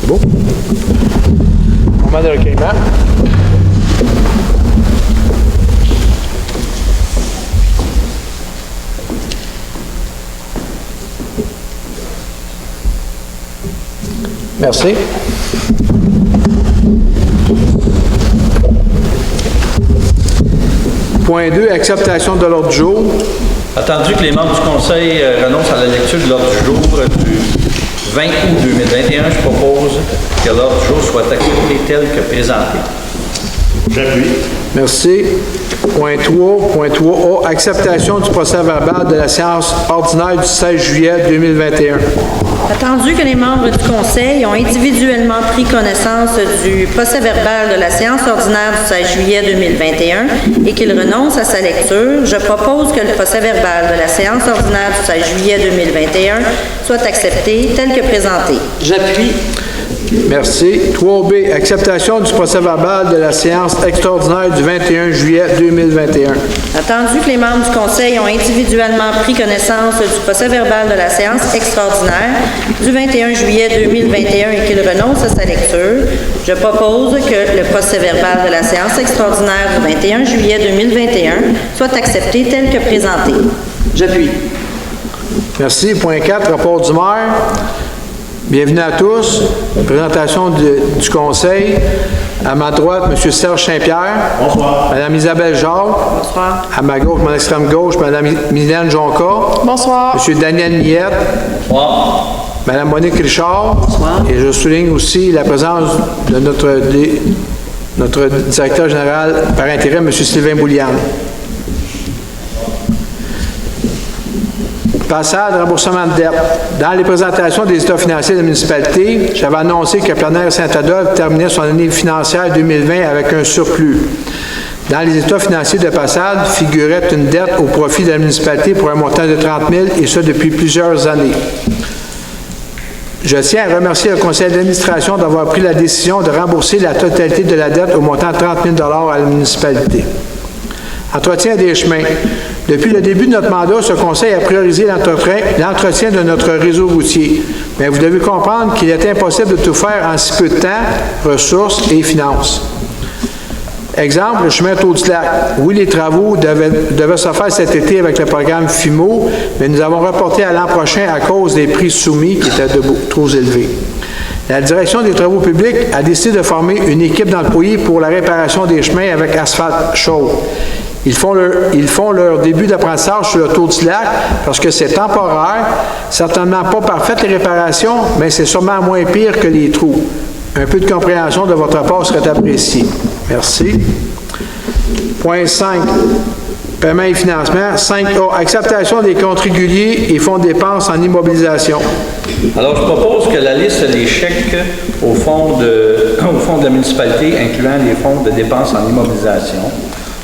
C'est beau? Moment de recueillement. Merci. Point 2, acceptation de l'ordre du jour. Attendu que les membres du Conseil renoncent à la lecture de l'ordre du jour du 20 août 2021, je propose que l'ordre du jour soit accepté tel que présenté. J'appuie. Merci. Point 3A, acceptation du procès-verbal de la séance ordinaire du 16 juillet 2021. Attendu que les membres du Conseil ont individuellement pris connaissance du procès-verbal de la séance ordinaire du 16 juillet 2021 et qu'ils renoncent à sa lecture, je propose que le procès-verbal de la séance ordinaire du 16 juillet 2021 soit accepté tel que présenté. J'appuie. Merci. 3B, acceptation du procès-verbal de la séance extraordinaire du 21 juillet 2021. Attendu que les membres du Conseil ont individuellement pris connaissance du procès-verbal de la séance extraordinaire du 21 juillet 2021 et qu'ils renoncent à sa lecture, je propose que le procès-verbal de la séance extraordinaire du 21 juillet 2021 soit accepté tel que présenté. J'appuie. Merci. Point 4, rapport du maire. Bienvenue à tous. Présentation du Conseil. À ma droite, M. Serge Saint-Pierre. Bonsoir. Mme Isabelle Jacques. Bonsoir. À ma gauche, mon extrême gauche, Mme Mylène Jonca. Bonsoir. M. Daniel Miette. Bonsoir. Mme Monique Richard. Bonsoir. Et je souligne aussi la présence de notre directeur général par intérim, M. Sylvain Boulian. Passage de remboursement de dette. Dans les présentations des états financiers de la municipalité, j'avais annoncé que Plein-Air Saint-Adolphe terminait son année financière 2020 avec un surplus. Dans les états financiers de Passade figurait une dette au profit de la municipalité pour un montant de 30 000 et ça depuis plusieurs années. Je tiens à remercier le conseil d'administration d'avoir pris la décision de rembourser la totalité de la dette au montant de 30 000 à la municipalité. Entretien des chemins. Depuis le début de notre mandat, ce conseil a priorisé l'entretien de notre réseau routier. Mais vous devez comprendre qu'il est impossible de tout faire en si peu de temps, ressources et finances. Exemple, le chemin Taux-du-Lac. Oui, les travaux devaient se faire cet été avec le programme FIMO, mais nous avons reporté à l'an prochain à cause des prix soumis qui étaient trop élevés. La direction des travaux publics a décidé de former une équipe d'employés pour la réparation des chemins avec asphalte chaud. Ils font leur début d'apprentissage sur le Taux-du-Lac parce que c'est temporaire, certainement pas parfaite les réparations, mais c'est sûrement moins pire que les trous. Un peu de compréhension de votre part serait apprécié. Merci. Point 5. Paiement et financement. 5A. Acceptation des comptes réguliers et fonds de dépenses en immobilisation. Alors, je propose que la liste des chèques au fond de la municipalité, incluant les fonds de dépenses en immobilisation,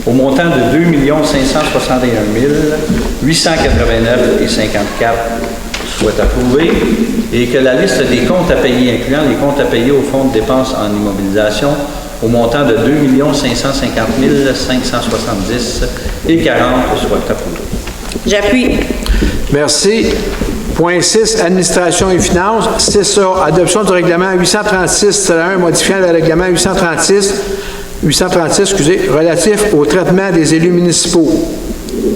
au montant de 2 561 889,54 soit approuvée et que la liste des comptes à payer, incluant les comptes à payer au fonds de dépenses en immobilisation, au montant de 2 550 570,40 soit approuvée. J'appuie. Merci. Point 6, administration et finances. 6A, adoption du règlement 836-1 modifiant le règlement 836 relatif au traitement des élus municipaux.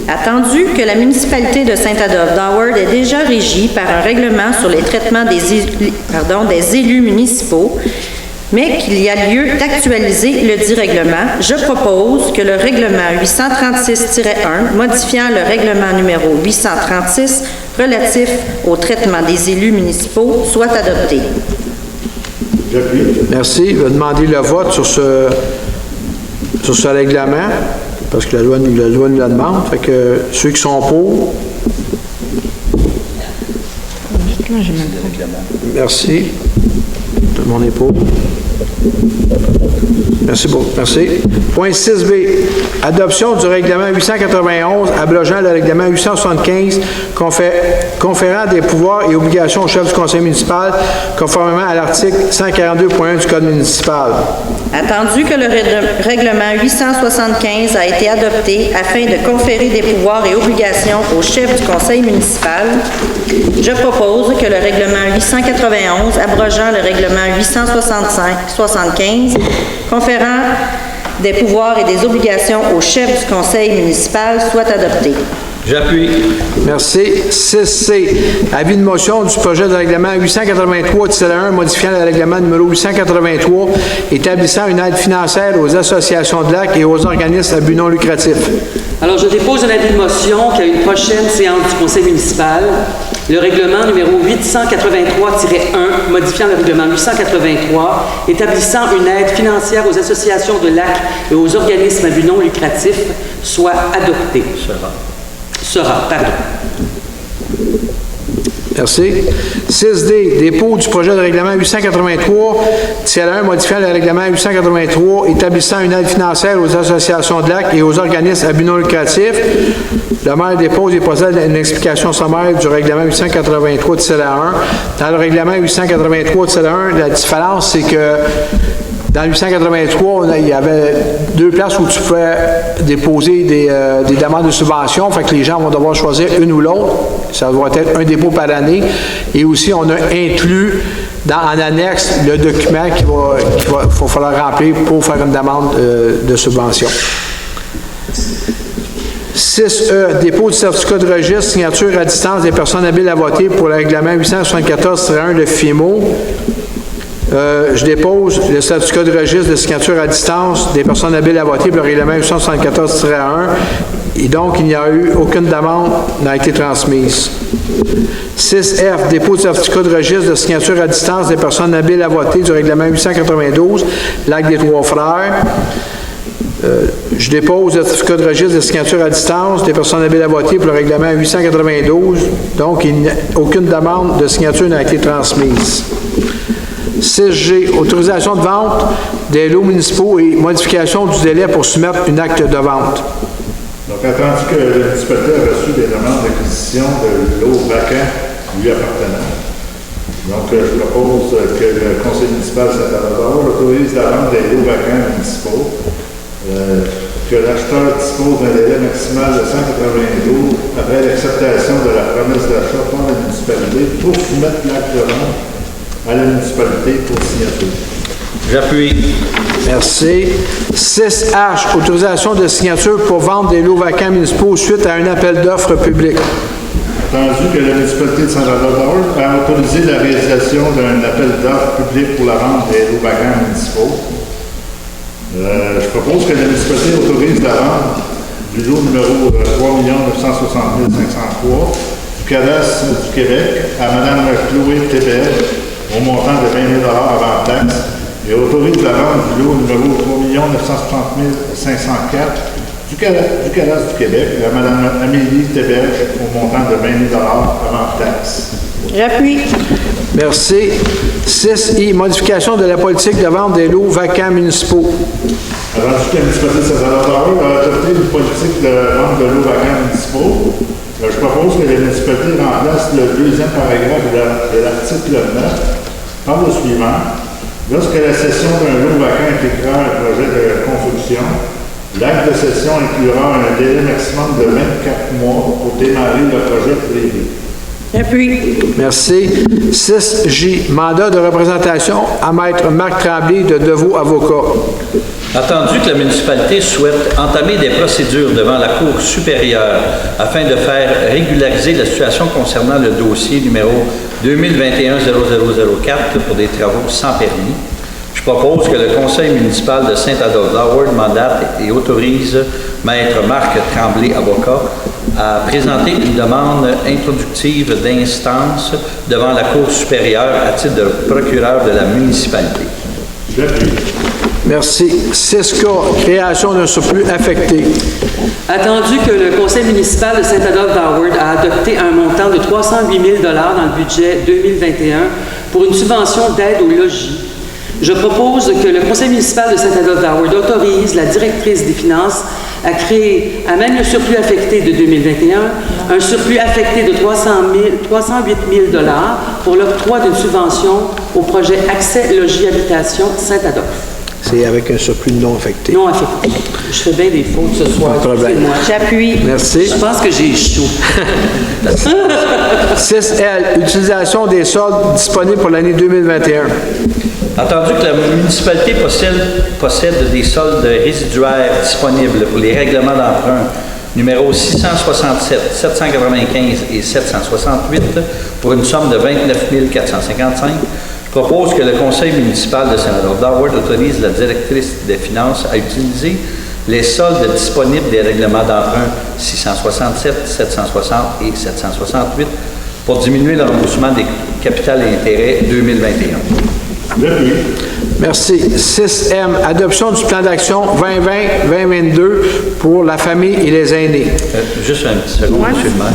Attendu que la municipalité de Saint-Adolphe d'Howard est déjà régie par un règlement sur les traitements des élus municipaux, mais qu'il y a lieu d'actualiser le dit règlement, je propose que le règlement 836-1, modifiant le règlement numéro 836 relatif au traitement des élus municipaux, soit adopté. J'appuie. Merci. Je vais demander le vote sur ce règlement, parce que la loi nous la demande. Fait que ceux qui sont pour. Merci. Tout le monde est pour. Merci beaucoup. Merci. Point 6B. Adoption du règlement 891 abrogeant le règlement 875 conférant des pouvoirs et obligations au chef du conseil municipal conformément à l'article 142.1 du Code municipal. Attendu que le règlement 875 a été adopté afin de conférer des pouvoirs et obligations au chef du conseil municipal, je propose que le règlement 891 abrogeant le règlement 875 conférant des pouvoirs et des obligations au chef du conseil municipal soit adopté. J'appuie. Merci. 6C. Avis de motion du projet de règlement 883-1 modifiant le règlement numéro 883 établissant une aide financière aux associations de lacs et aux organismes à but non lucratif. Alors, je dépose un avis de motion qu'à une prochaine séance du conseil municipal, le règlement numéro 883-1 modifiant le règlement 883 établissant une aide financière aux associations de lacs et aux organismes à but non lucratif soit adopté. Sera, pardon. Merci. 6D, dépôt du projet de règlement 883-1 modifiant le règlement 883 établissant une aide financière aux associations de lacs et aux organismes à but non lucratif. Le maire dépose et procède à une explication sommaire du règlement 883-1. Dans le règlement 883-1, la différence, c'est que dans le 883, il y avait 2 places où tu pouvais déposer des demandes de subvention. Fait que les gens vont devoir choisir une ou l'autre. Ça doit être un dépôt par année. Et aussi, on a inclus en annexe le document qu'il va falloir remplir pour faire une demande de subvention. 6E, dépôt du certificat de registre, signature à distance des personnes habiles à voter pour le règlement 874-1 de FIMO. Je dépose le certificat de registre de signature à distance des personnes habiles à voter pour le règlement 874-1 et donc il n'y a eu aucune demande n'a été transmise. 6F, dépôt de certificat de registre de signature à distance des personnes habiles à voter du règlement 892, Lac des Trois-Frères. Je dépose le certificat de registre de signature à distance des personnes habiles à voter pour le règlement 892, donc aucune demande de signature n'a été transmise. 6G, autorisation de vente des lots municipaux et modification du délai pour soumettre une acte de vente. Donc, attendu que la municipalité a reçu des demandes d'acquisition de lots vacants lui appartenant. Donc, je propose que le conseil municipal de Saint-Adolphe autorise la vente des lots vacants municipaux, que l'acheteur dispose d'un délai maximal de 180 jours après l'acceptation de la promesse d'achat par la municipalité pour soumettre l'acte de vente à la municipalité pour signature. J'appuie. Merci. 6H, autorisation de signature pour vendre des lots vacants municipaux suite à un appel d'offres public. Attendu que la municipalité de Saint-Adolphe a autorisé la réalisation d'un appel d'offres public pour la vente des lots vacants municipaux, je propose que la municipalité autorise la vente du lot numéro 3 960 503 du cadastre du Québec à Mme Chloé Thébert au montant de 20 000 avant taxe et autorise la vente du lot numéro 3 960 504 du cadastre du Québec à Mme Amélie Thébert au montant de 20 000 avant taxe. J'appuie. Merci. 6I, modification de la politique de vente des lots vacants municipaux. Attendu que la municipalité de Saint-Adolphe a adopté une politique de vente de lots vacants municipaux, je propose que la municipalité remplace le 2e paragraphe de l'article 9 par le suivant. Lorsque la cession d'un lot vacant impliquera un projet de construction, l'acte de cession inclura un délai maximum de 24 mois pour démarrer le projet privé. J'appuie. Merci. 6J, mandat de représentation à Maître Marc Tremblay de Deveau Avocat. Attendu que la municipalité souhaite entamer des procédures devant la Cour supérieure afin de faire régulariser la situation concernant le dossier numéro 2021-0004 pour des travaux sans permis, je propose que le conseil municipal de Saint-Adolphe mandate et autorise Maître Marc Tremblay, avocat, à présenter une demande introductive d'instance devant la Cour supérieure à titre de procureur de la municipalité. J'appuie. Merci. 6K, création d'un surplus affecté. Attendu que le conseil municipal de Saint-Adolphe d'Howard a adopté un montant de 308 000 $ dans le budget 2021 pour une subvention d'aide au logis, je propose que le conseil municipal de Saint-Adolphe d'Howard autorise la directrice des finances à créer, à même le surplus affecté de 2021, un surplus affecté de 308 000 $ pour l'octroi d'une subvention au projet Accès Logis Habitation Saint-Adolphe. C'est avec un surplus non affecté. Non affecté. Je fais bien des fautes ce soir. Pas de problème. Excusez-moi. J'appuie. Merci. Je pense que j'ai chaud. 6L, utilisation des soldes disponibles pour l'année 2021. Entendu que la municipalité possède des soldes résiduaires disponibles pour les règlements d'emprunt numéro 667, 795 et 768 pour une somme de 29 455, je propose que le conseil municipal de Saint-Adolphe d'Howard autorise la directrice des finances à utiliser les soldes disponibles des règlements d'emprunt 667, 760 et 768 pour diminuer le remboursement des capitales et intérêts 2021. Merci. 6M, adoption du plan d'action 2020-2022 pour la famille et les aînés. Juste un petit second, M. le maire.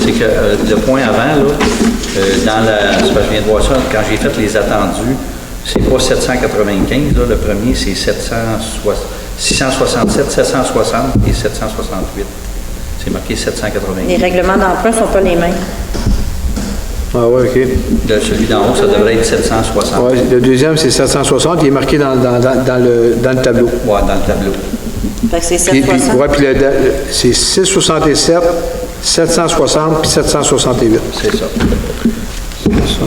C'est que le point avant, là, dans la. C'est parce que je viens de voir ça, quand j'ai fait les attendus, c'est pas 795, là, le premier, c'est 667, 760 et 768. C'est marqué 795. Les règlements d'emprunt ne sont pas les mêmes. Ah oui, OK. Celui d'en haut, ça devrait être 760. Ouais, le deuxième, c'est 760, il est marqué dans le tableau. Ouais, dans le tableau. Fait que c'est Puis 760. c'est 667, 760 puis 768. C'est ça.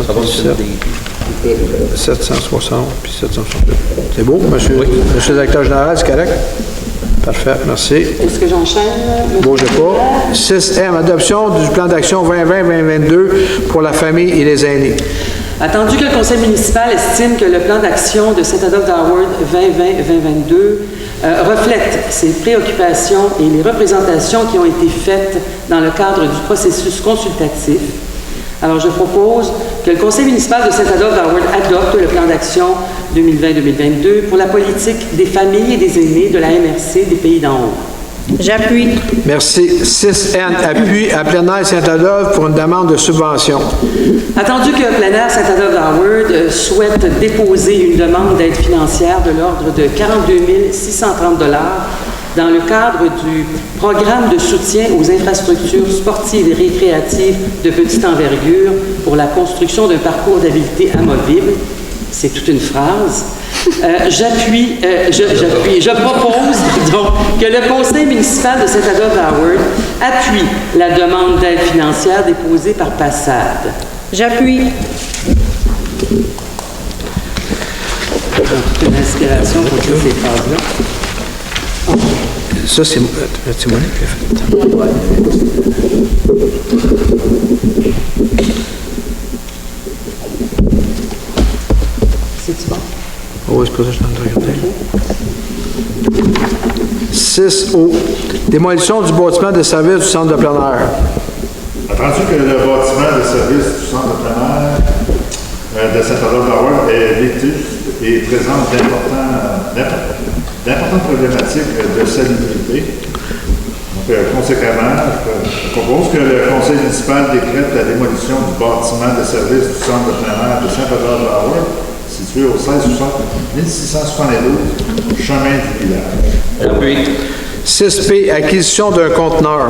Ça va sur des... 760 puis 768. C'est beau, monsieur, monsieur le directeur général, c'est correct? Parfait, merci. Est-ce que j'enchaîne? Bougez pas. 6M, adoption du plan d'action 2020-2022 pour la famille et les aînés. Attendu que le conseil municipal estime que le plan d'action de Saint-Adolphe d'Howard 2020-2022 reflète ses préoccupations et les représentations qui ont été faites dans le cadre du processus consultatif, alors je propose que le conseil municipal de Saint-Adolphe d'Howard adopte le plan d'action 2020-2022 pour la politique des familles et des aînés de la MRC des Pays d'en haut. J'appuie. Merci. 6N, appui à plein air Saint-Adolphe pour une demande de subvention. Attendu que plein air Saint-Adolphe d'Howard souhaite déposer une demande d'aide financière de l'ordre de 42 630 $ dans le cadre du programme de soutien aux infrastructures sportives et récréatives de petite envergure pour la construction d'un parcours d'habileté amovible. C'est toute une phrase. Je propose donc que le conseil municipal de Saint-Adolphe d'Howard appuie la demande d'aide financière déposée par Passade. J'appuie. Toute une inspiration pour toutes ces phrases-là. Ça, c'est Monique qui a fait. C'est-tu bon? Oh, c'est pas ça que je suis en train de regarder. 6O, démolition du bâtiment de service du centre de plein air. Attendu que le bâtiment de service du centre de plein air de Saint-Adolphe d'Howard est vétuste et présente d'importantes problématiques de salubrité. Donc, conséquemment, je propose que le conseil municipal décrète la démolition du bâtiment de service du centre de plein air de Saint-Adolphe d'Howard, situé au 1672 chemin du village. Appui. 6P, acquisition d'un conteneur.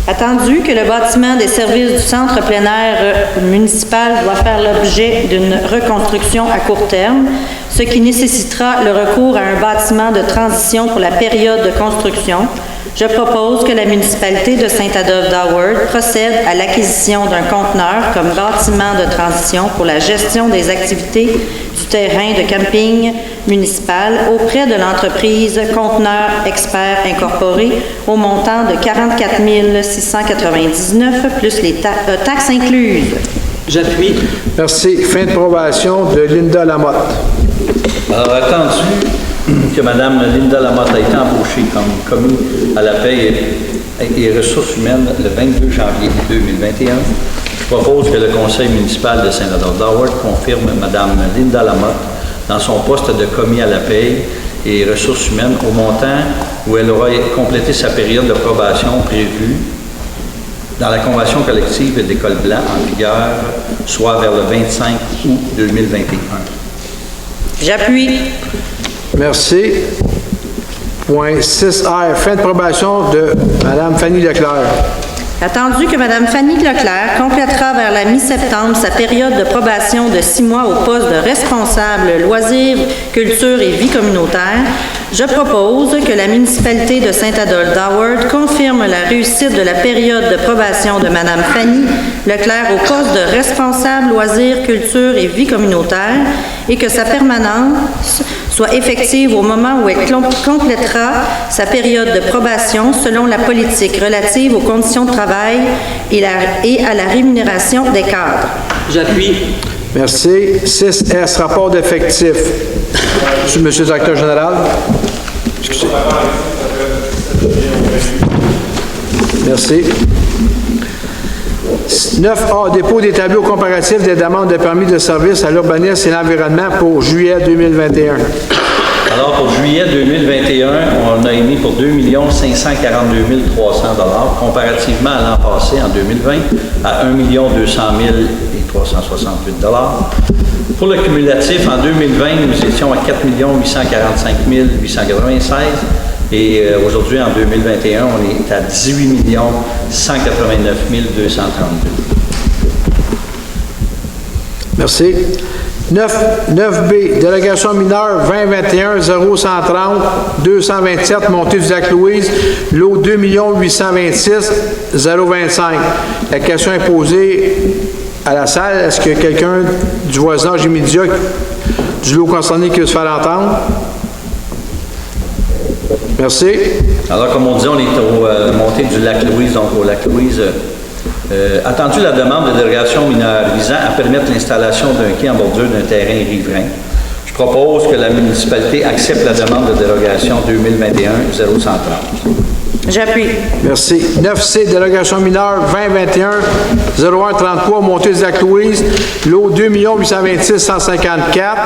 Attendu que le bâtiment des services du centre plein air municipal doit faire l'objet d'une reconstruction à court terme, ce qui nécessitera le recours à un bâtiment de transition pour la période de construction, je propose que la municipalité de Saint-Adolphe d'Howard procède à l'acquisition d'un conteneur comme bâtiment de transition pour la gestion des activités du terrain de camping municipal auprès de l'entreprise Conteneur Expert Incorporé au montant de 44 699 plus les taxes incluses. J'appuie. Merci. Fin de probation de Linda Lamotte. Alors, attendu que Mme Linda Lamotte a été embauchée comme commis à la paie et ressources humaines le 22 janvier 2021, je propose que le conseil municipal de Saint-Adolphe d'Howard confirme Mme Linda Lamotte dans son poste de commis à la paye et ressources humaines au montant où elle aura complété sa période de probation prévue dans la convention collective d'École Blanc en vigueur, soit vers le 25 août 2021. J'appuie. Merci. Point 6R, fin de probation de Mme Fanny Leclerc. Attendu que Mme Fanny Leclerc complétera vers la mi-septembre sa période de probation de 6 mois au poste de responsable loisirs, culture et vie communautaire, je propose que la municipalité de Saint-Adolphe d'Howard confirme la réussite de la période de probation de Mme Fanny Leclerc au poste de responsable loisirs, culture et vie communautaire et que sa permanence soit effective au moment où elle complétera sa période de probation selon la politique relative aux conditions de travail et à la rémunération des cadres. J'appuie. Merci. 6S, rapport d'effectifs. Monsieur le directeur général. Excusez. Merci. 9A, dépôt des tableaux comparatifs des demandes de permis de service à l'urbanisme et l'environnement pour juillet 2021. Alors, pour juillet 2021, on a émis pour 2 542 300 $, comparativement à l'an passé, en 2020, à 1 200 368 $. Pour le cumulatif, en 2020, nous étions à 4 845 896 $, et aujourd'hui, en 2021, on est à 18 189 232 $. Merci. 9B, délégation mineure 2021 0130 227, montée du Lac-Louise, lot 2 826 025. La question est posée à la salle. Est-ce que quelqu'un du voisinage immédiat du lot concerné qui veut se faire entendre? Merci. Alors, comme on dit, on est aux montée du Lac-Louise, donc au Lac-Louise. Attendu la demande de dérogation mineure visant à permettre l'installation d'un quai en bordure d'un terrain riverain, je propose que la municipalité accepte la demande de dérogation 2021 0130. J'appuie. Merci. 9C, délégation mineure 2021 0133, montée du Lac-Louise, lot 2 826 154.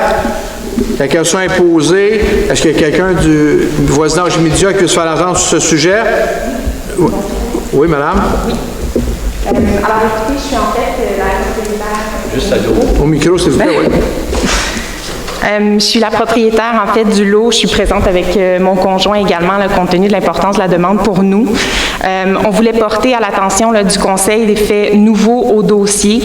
La question est posée. Est-ce qu'il y a quelqu'un du voisinage immédiat qui veut se faire entendre sur ce sujet? Oui, madame? Alors, écoutez, je suis en fait la propriétaire. Juste à l'eau. Au micro, s'il vous plaît, oui. Je suis la propriétaire, en fait, du lot. Je suis présente avec mon conjoint également, là, compte tenu de l'importance de la demande pour nous. On voulait porter à l'attention du Conseil des faits nouveaux au dossier.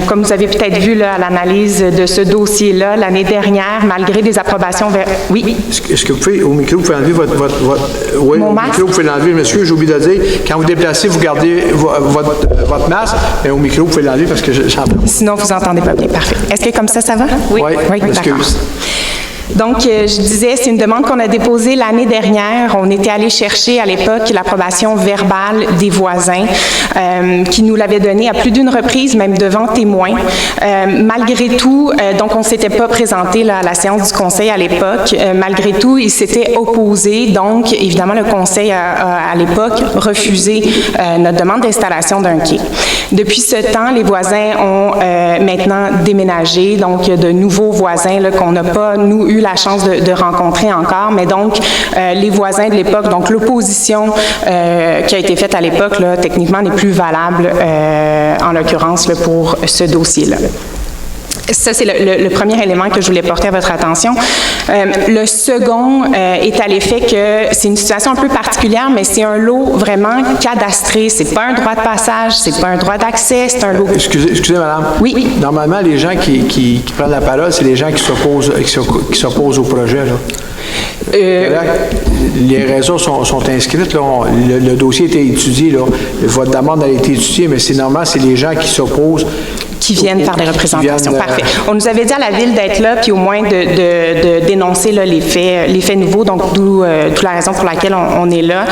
Comme vous avez peut-être vu là, à l'analyse de ce dossier-là, l'année dernière, malgré des approbations... Oui? Est-ce que vous pouvez, au micro, vous pouvez enlever votre oui, mon au masque? micro, vous pouvez l'enlever. Monsieur, j'ai oublié de dire, quand vous déplacez, vous gardez votre masque, mais au micro, vous pouvez l'enlever parce que j'entends. Sinon, vous n'entendez pas bien. Parfait. Est-ce que comme ça va? Oui, D'accord. Donc, je disais, c'est une demande qu'on a déposée l'année dernière. On était allé chercher à l'époque l'approbation verbale des voisins qui nous l'avaient donnée à plus d'une reprise, même devant témoins. Malgré tout, donc on ne s'était pas présenté là, à la séance du conseil à l'époque. Malgré tout, ils s'étaient opposés. Donc, évidemment, le conseil a à l'époque refusé notre demande d'installation d'un quai. Depuis ce temps, les voisins ont maintenant déménagé. Donc, il y a de nouveaux voisins là, qu'on n'a pas, nous, eu la chance de rencontrer encore, mais donc les voisins de l'époque, donc l'opposition qui a été faite à l'époque, là, techniquement n'est plus valable en l'occurrence là, pour ce dossier-là. Ça, c'est le premier élément que je voulais porter à votre attention. Le second est à l'effet que c'est une situation un peu particulière, mais c'est un lot vraiment cadastré. C'est pas un droit de passage, c'est pas un droit d'accès, c'est un lot... Excusez, madame. Oui. Normalement, les gens qui prennent la parole, c'est les gens qui s'opposent au projet, là. Les raisons sont inscrites. Là, le dossier a été étudié. Là. Votre demande a été étudiée, mais c'est normal, c'est les gens qui s'opposent. Qui viennent faire des représentations. Parfait. On nous avait dit à la Ville d'être là, puis au moins de dénoncer là, les faits nouveaux, donc d'où la raison pour laquelle on est là.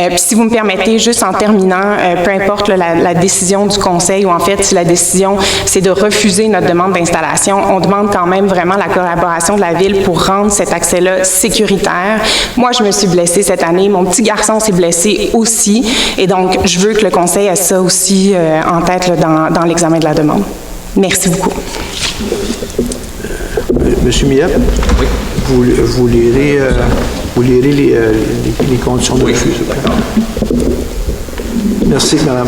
Puis si vous me permettez, juste en terminant, peu importe là, la décision du Conseil, ou en fait, si la décision, c'est de refuser notre demande d'installation, on demande quand même vraiment la collaboration de la Ville pour rendre cet accès-là sécuritaire. Moi, je me suis blessée cette année. Mon petit garçon s'est blessé aussi. Et donc, je veux que le Conseil ait ça aussi en tête là, dans l'examen de la demande. Merci beaucoup. Monsieur Millette? Oui. Vous lirez les conditions de refus. D'accord. Merci, madame.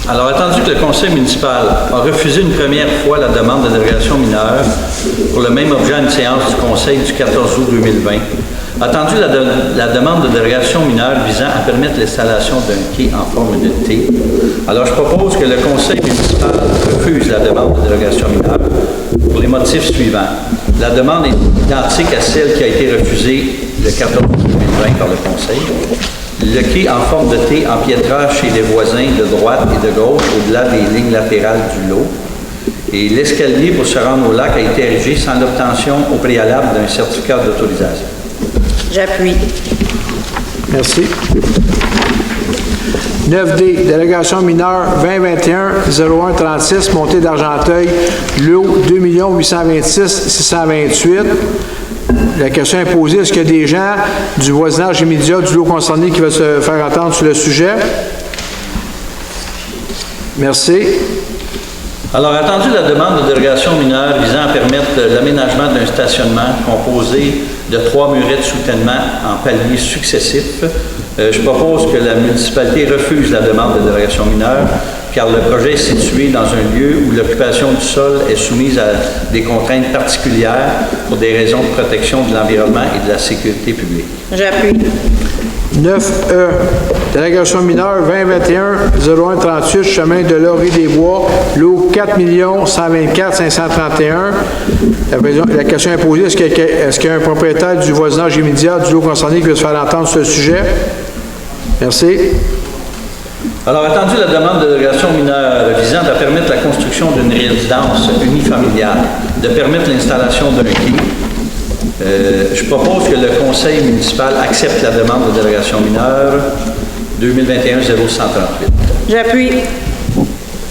Alors, attendu que le conseil municipal a refusé une première fois la demande de dérogation mineure pour le même objet à une séance du conseil du 14 août 2020, attendu la demande de dérogation mineure visant à permettre l'installation d'un quai en forme de T, alors je propose que le conseil municipal refuse la demande de dérogation mineure pour les motifs suivants. La demande est identique à celle qui a été refusée le 14 août 2020 par le conseil. Le quai en forme de T empiétera chez les voisins de droite et de gauche au-delà des lignes latérales du lot. Et l'escalier pour se rendre au lac a été érigé sans l'obtention au préalable d'un certificat d'autorisation. J'appuie. Merci. 9D, délégation mineure 2021-01-36, montée d'Argenteuil, lot 2 826 628. La question est posée, est-ce qu'il y a des gens du voisinage immédiat du lot concerné qui veulent se faire entendre sur le sujet? Merci. Alors, attendu la demande de dérogation mineure visant à permettre l'aménagement d'un stationnement composé de 3 murets de soutènement en paliers successifs, je propose que la municipalité refuse la demande de dérogation mineure car le projet est situé dans un lieu où l'occupation du sol est soumise à des contraintes particulières pour des raisons de protection de l'environnement et de la sécurité publique. J'appuie. 9E, délégation mineure 2021-01-38, chemin de Laurier-des-Bois, lot 4 124 531. La question est posée, est-ce qu'il y a un propriétaire du voisinage immédiat du lot concerné qui veut se faire entendre sur ce sujet? Merci. Alors, attendu la demande de dérogation mineure visant à permettre la construction d'une résidence unifamiliale, de permettre l'installation d'un quai, je propose que le conseil municipal accepte la demande de dérogation mineure 2021-0138. J'appuie.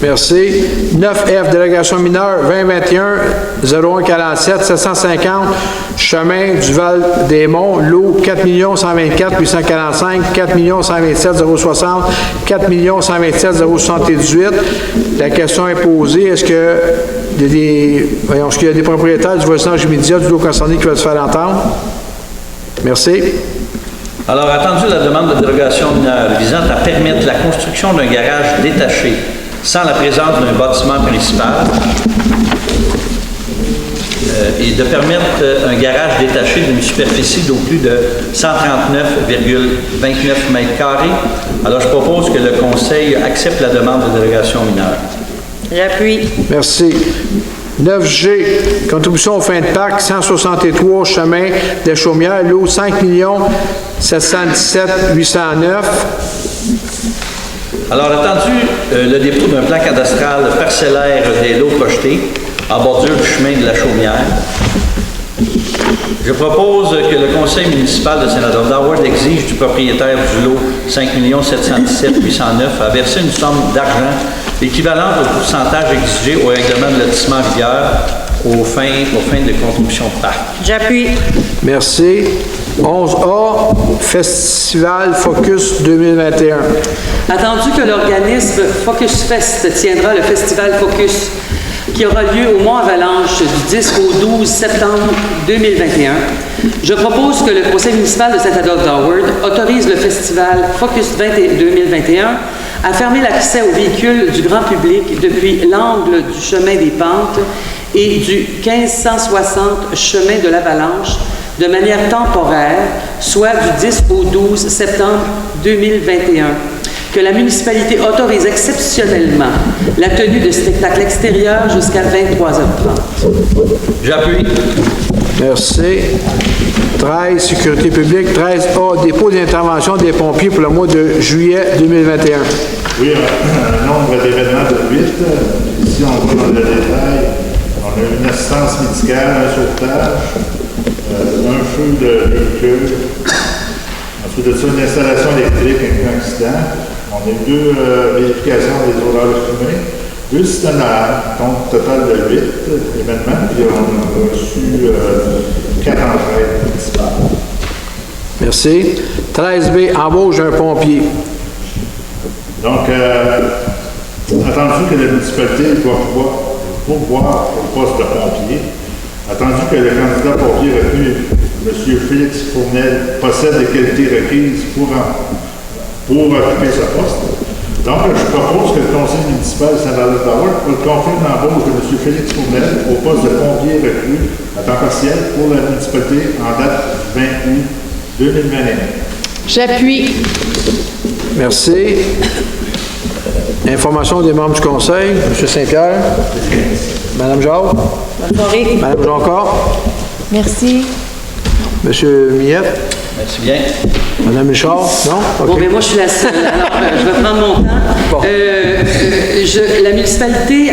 Merci. 9F, délégation mineure 2021-01-47, 750, chemin du Val-des-Monts, lot 4 124 845, 4 127 060, 4 127 078. La question est posée, est-ce qu'il y a des propriétaires du voisinage immédiat du lot concerné qui veulent se faire entendre? Merci. Alors, attendu la demande de dérogation mineure visant à permettre la construction d'un garage détaché sans la présence d'un bâtiment principal et de permettre un garage détaché d'une superficie d'au plus de 139,29 mètres carrés. Alors, je propose que le conseil accepte la demande de dérogation mineure. J'appuie. Merci. 9G, contribution aux fins de parc, 163, chemin des Chaumières, lot 5 717 809. Alors, attendu le dépôt d'un plan cadastral parcellaire des lots projetés en bordure du chemin de la Chaumière, je propose que le conseil municipal de Saint-Adolphe d'Howard exige du propriétaire du lot 5 717 809 à verser une somme d'argent équivalente au pourcentage exigé au règlement de lotissement en vigueur aux fins de contribution de parc. J'appuie. Merci. 11A, Festival Focus 2021. Attendu que l'organisme Focus Fest tiendra le festival Focus qui aura lieu au Mont-Avalanche du 10 au 12 septembre 2021, je propose que le conseil municipal de Saint-Adolphe d'Howard autorise le festival Focus 2021 à fermer l'accès aux véhicules du grand public depuis l'angle du chemin des Pentes et du 1560 chemin de l'Avalanche de manière temporaire, soit du 10 au 12 septembre 2021. Que la municipalité autorise exceptionnellement la tenue de spectacles extérieurs jusqu'à 23h30. J'appuie. Merci. 13, sécurité publique. 13A, dépôt d'intervention des pompiers pour le mois de juillet 2021. Oui, un nombre d'événements de 8. Ici, on voit dans le détail. On a une assistance médicale, un sauvetage, un feu de véhicule. Ensuite de ça, une installation électrique avec un accident. On a eu 2 vérifications des odeurs fumées, 2 citoyennes, compte total de 8 événements, puis on a reçu 4 entraides municipales. Merci. 13B, embauche d'un pompier. Donc, Attendu que la municipalité doit pourvoir au poste de pompier, attendu que le candidat pompier retenu, M. Félix Fournel, possède les qualités requises pour occuper ce poste. Donc, je propose que le conseil municipal de Saint-Adolphe-d'Howard confirme l'embauche de M. Félix Fournel au poste de pompier recru à temps partiel pour la municipalité en date du 20 août 2021. J'appuie. Merci. Information des membres du conseil. M. Saint-Pierre. Mme Jacques. Bonne soirée. Mme Joncord. Merci. M. Miette. Merci bien. Mme Richard. Non? OK. Bon, mais moi, je suis la seule. Alors, je vais prendre mon temps. Bon. La municipalité,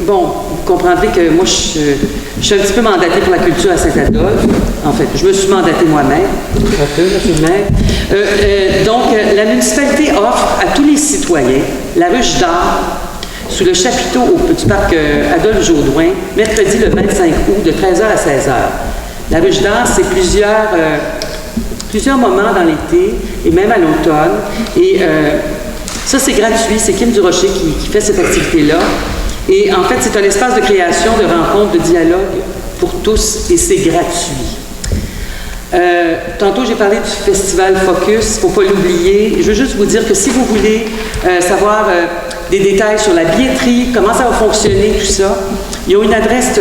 bon, vous comprendrez que moi, je suis un petit peu mandatée pour la culture à Saint-Adolphe. En fait, je me suis mandatée moi-même. Un peu, monsieur le maire. Donc, la municipalité offre à tous les citoyens la ruche d'art sous le chapiteau du parc Adolphe Jodoin, mercredi le 25 août, de 13h à 16h. La ruche d'art, c'est plusieurs moments dans l'été et même à l'automne. Et ça, c'est gratuit. C'est Kim Durocher qui fait cette activité-là. Et en fait, c'est un espace de création, de rencontre, de dialogue pour tous et c'est gratuit. Tantôt, j'ai parlé du festival Focus, il ne faut pas l'oublier. Je veux juste vous dire que si vous voulez savoir des détails sur la billetterie, comment ça va fonctionner, tout ça, il y a une adresse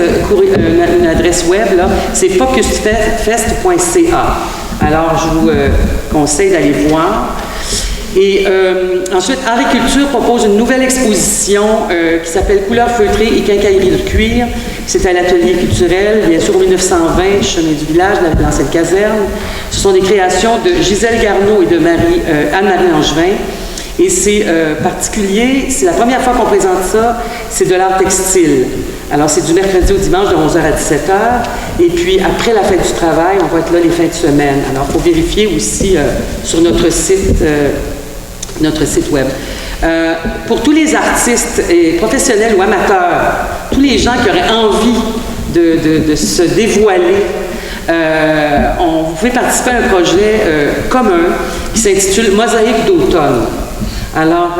web, là, c'est focusfest.ca. Alors, je vous conseille d'aller voir. Et ensuite, Art et Culture propose une nouvelle exposition qui s'appelle Couleurs feutrées et quincaillerie de cuir. C'est à l'atelier culturel, bien sûr, au 1920, chemin du village, dans cette caserne. Ce sont des créations de Gisèle Garneau et de Anne-Marie Angevin. Et c'est particulier, c'est la première fois qu'on présente ça, c'est de l'art textile. Alors, c'est du mercredi au dimanche de 11h à 17h. Et puis, après la fête du travail, on va être là les fins de semaine. Alors, il faut vérifier aussi sur notre site web. Pour tous les artistes et professionnels ou amateurs, tous les gens qui auraient envie de se dévoiler, vous pouvez participer à un projet commun qui s'intitule Mosaïque d'automne. Alors,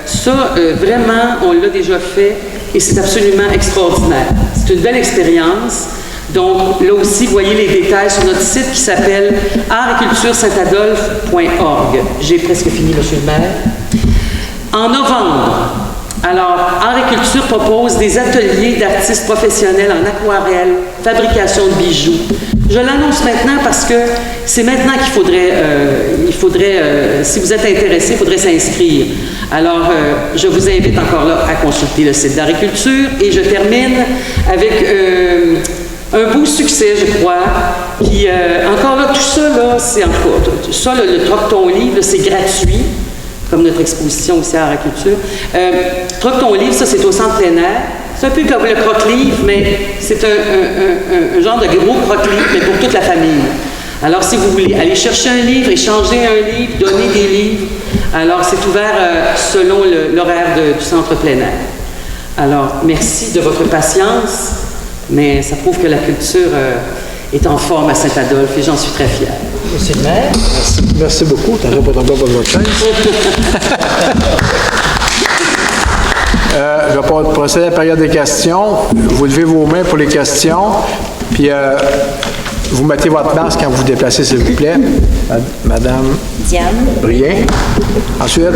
ça, vraiment, on l'a déjà fait et c'est absolument extraordinaire. C'est une belle expérience. Donc, là aussi, vous voyez les détails sur notre site qui s'appelle artetculturesaintadolphe.org. J'ai presque fini, monsieur le maire. En novembre, alors, Art et Culture propose des ateliers d'artistes professionnels en aquarelle, fabrication de bijoux. Je l'annonce maintenant parce que c'est maintenant qu'il faudrait, si vous êtes intéressé, il faudrait s'inscrire. Alors, je vous invite encore là à consulter le site d'Art et Culture et je termine avec un beau succès, je crois, qui, encore là, tout ça, là, c'est encore, ça, le Troque ton livre, c'est gratuit, comme notre exposition aussi à Art et Culture. Troque ton livre, ça, c'est au centre plein air. C'est un peu comme le croque-livre, mais c'est un genre de gros croque-livre, mais pour toute la famille. Alors, si vous voulez aller chercher un livre, échanger un livre, donner des livres, alors c'est ouvert selon l'horaire du centre plein air. Alors, merci de votre patience, mais ça prouve que la culture est en forme à Saint-Adolphe et j'en suis très fière. Monsieur le maire. Merci beaucoup. T'as pas tombé pour votre chaise. Je vais procéder à la période des questions. Vous levez vos mains pour les questions. Puis, vous mettez votre masque quand vous vous déplacez, s'il vous plaît. Madame Diane. Brien. Ensuite,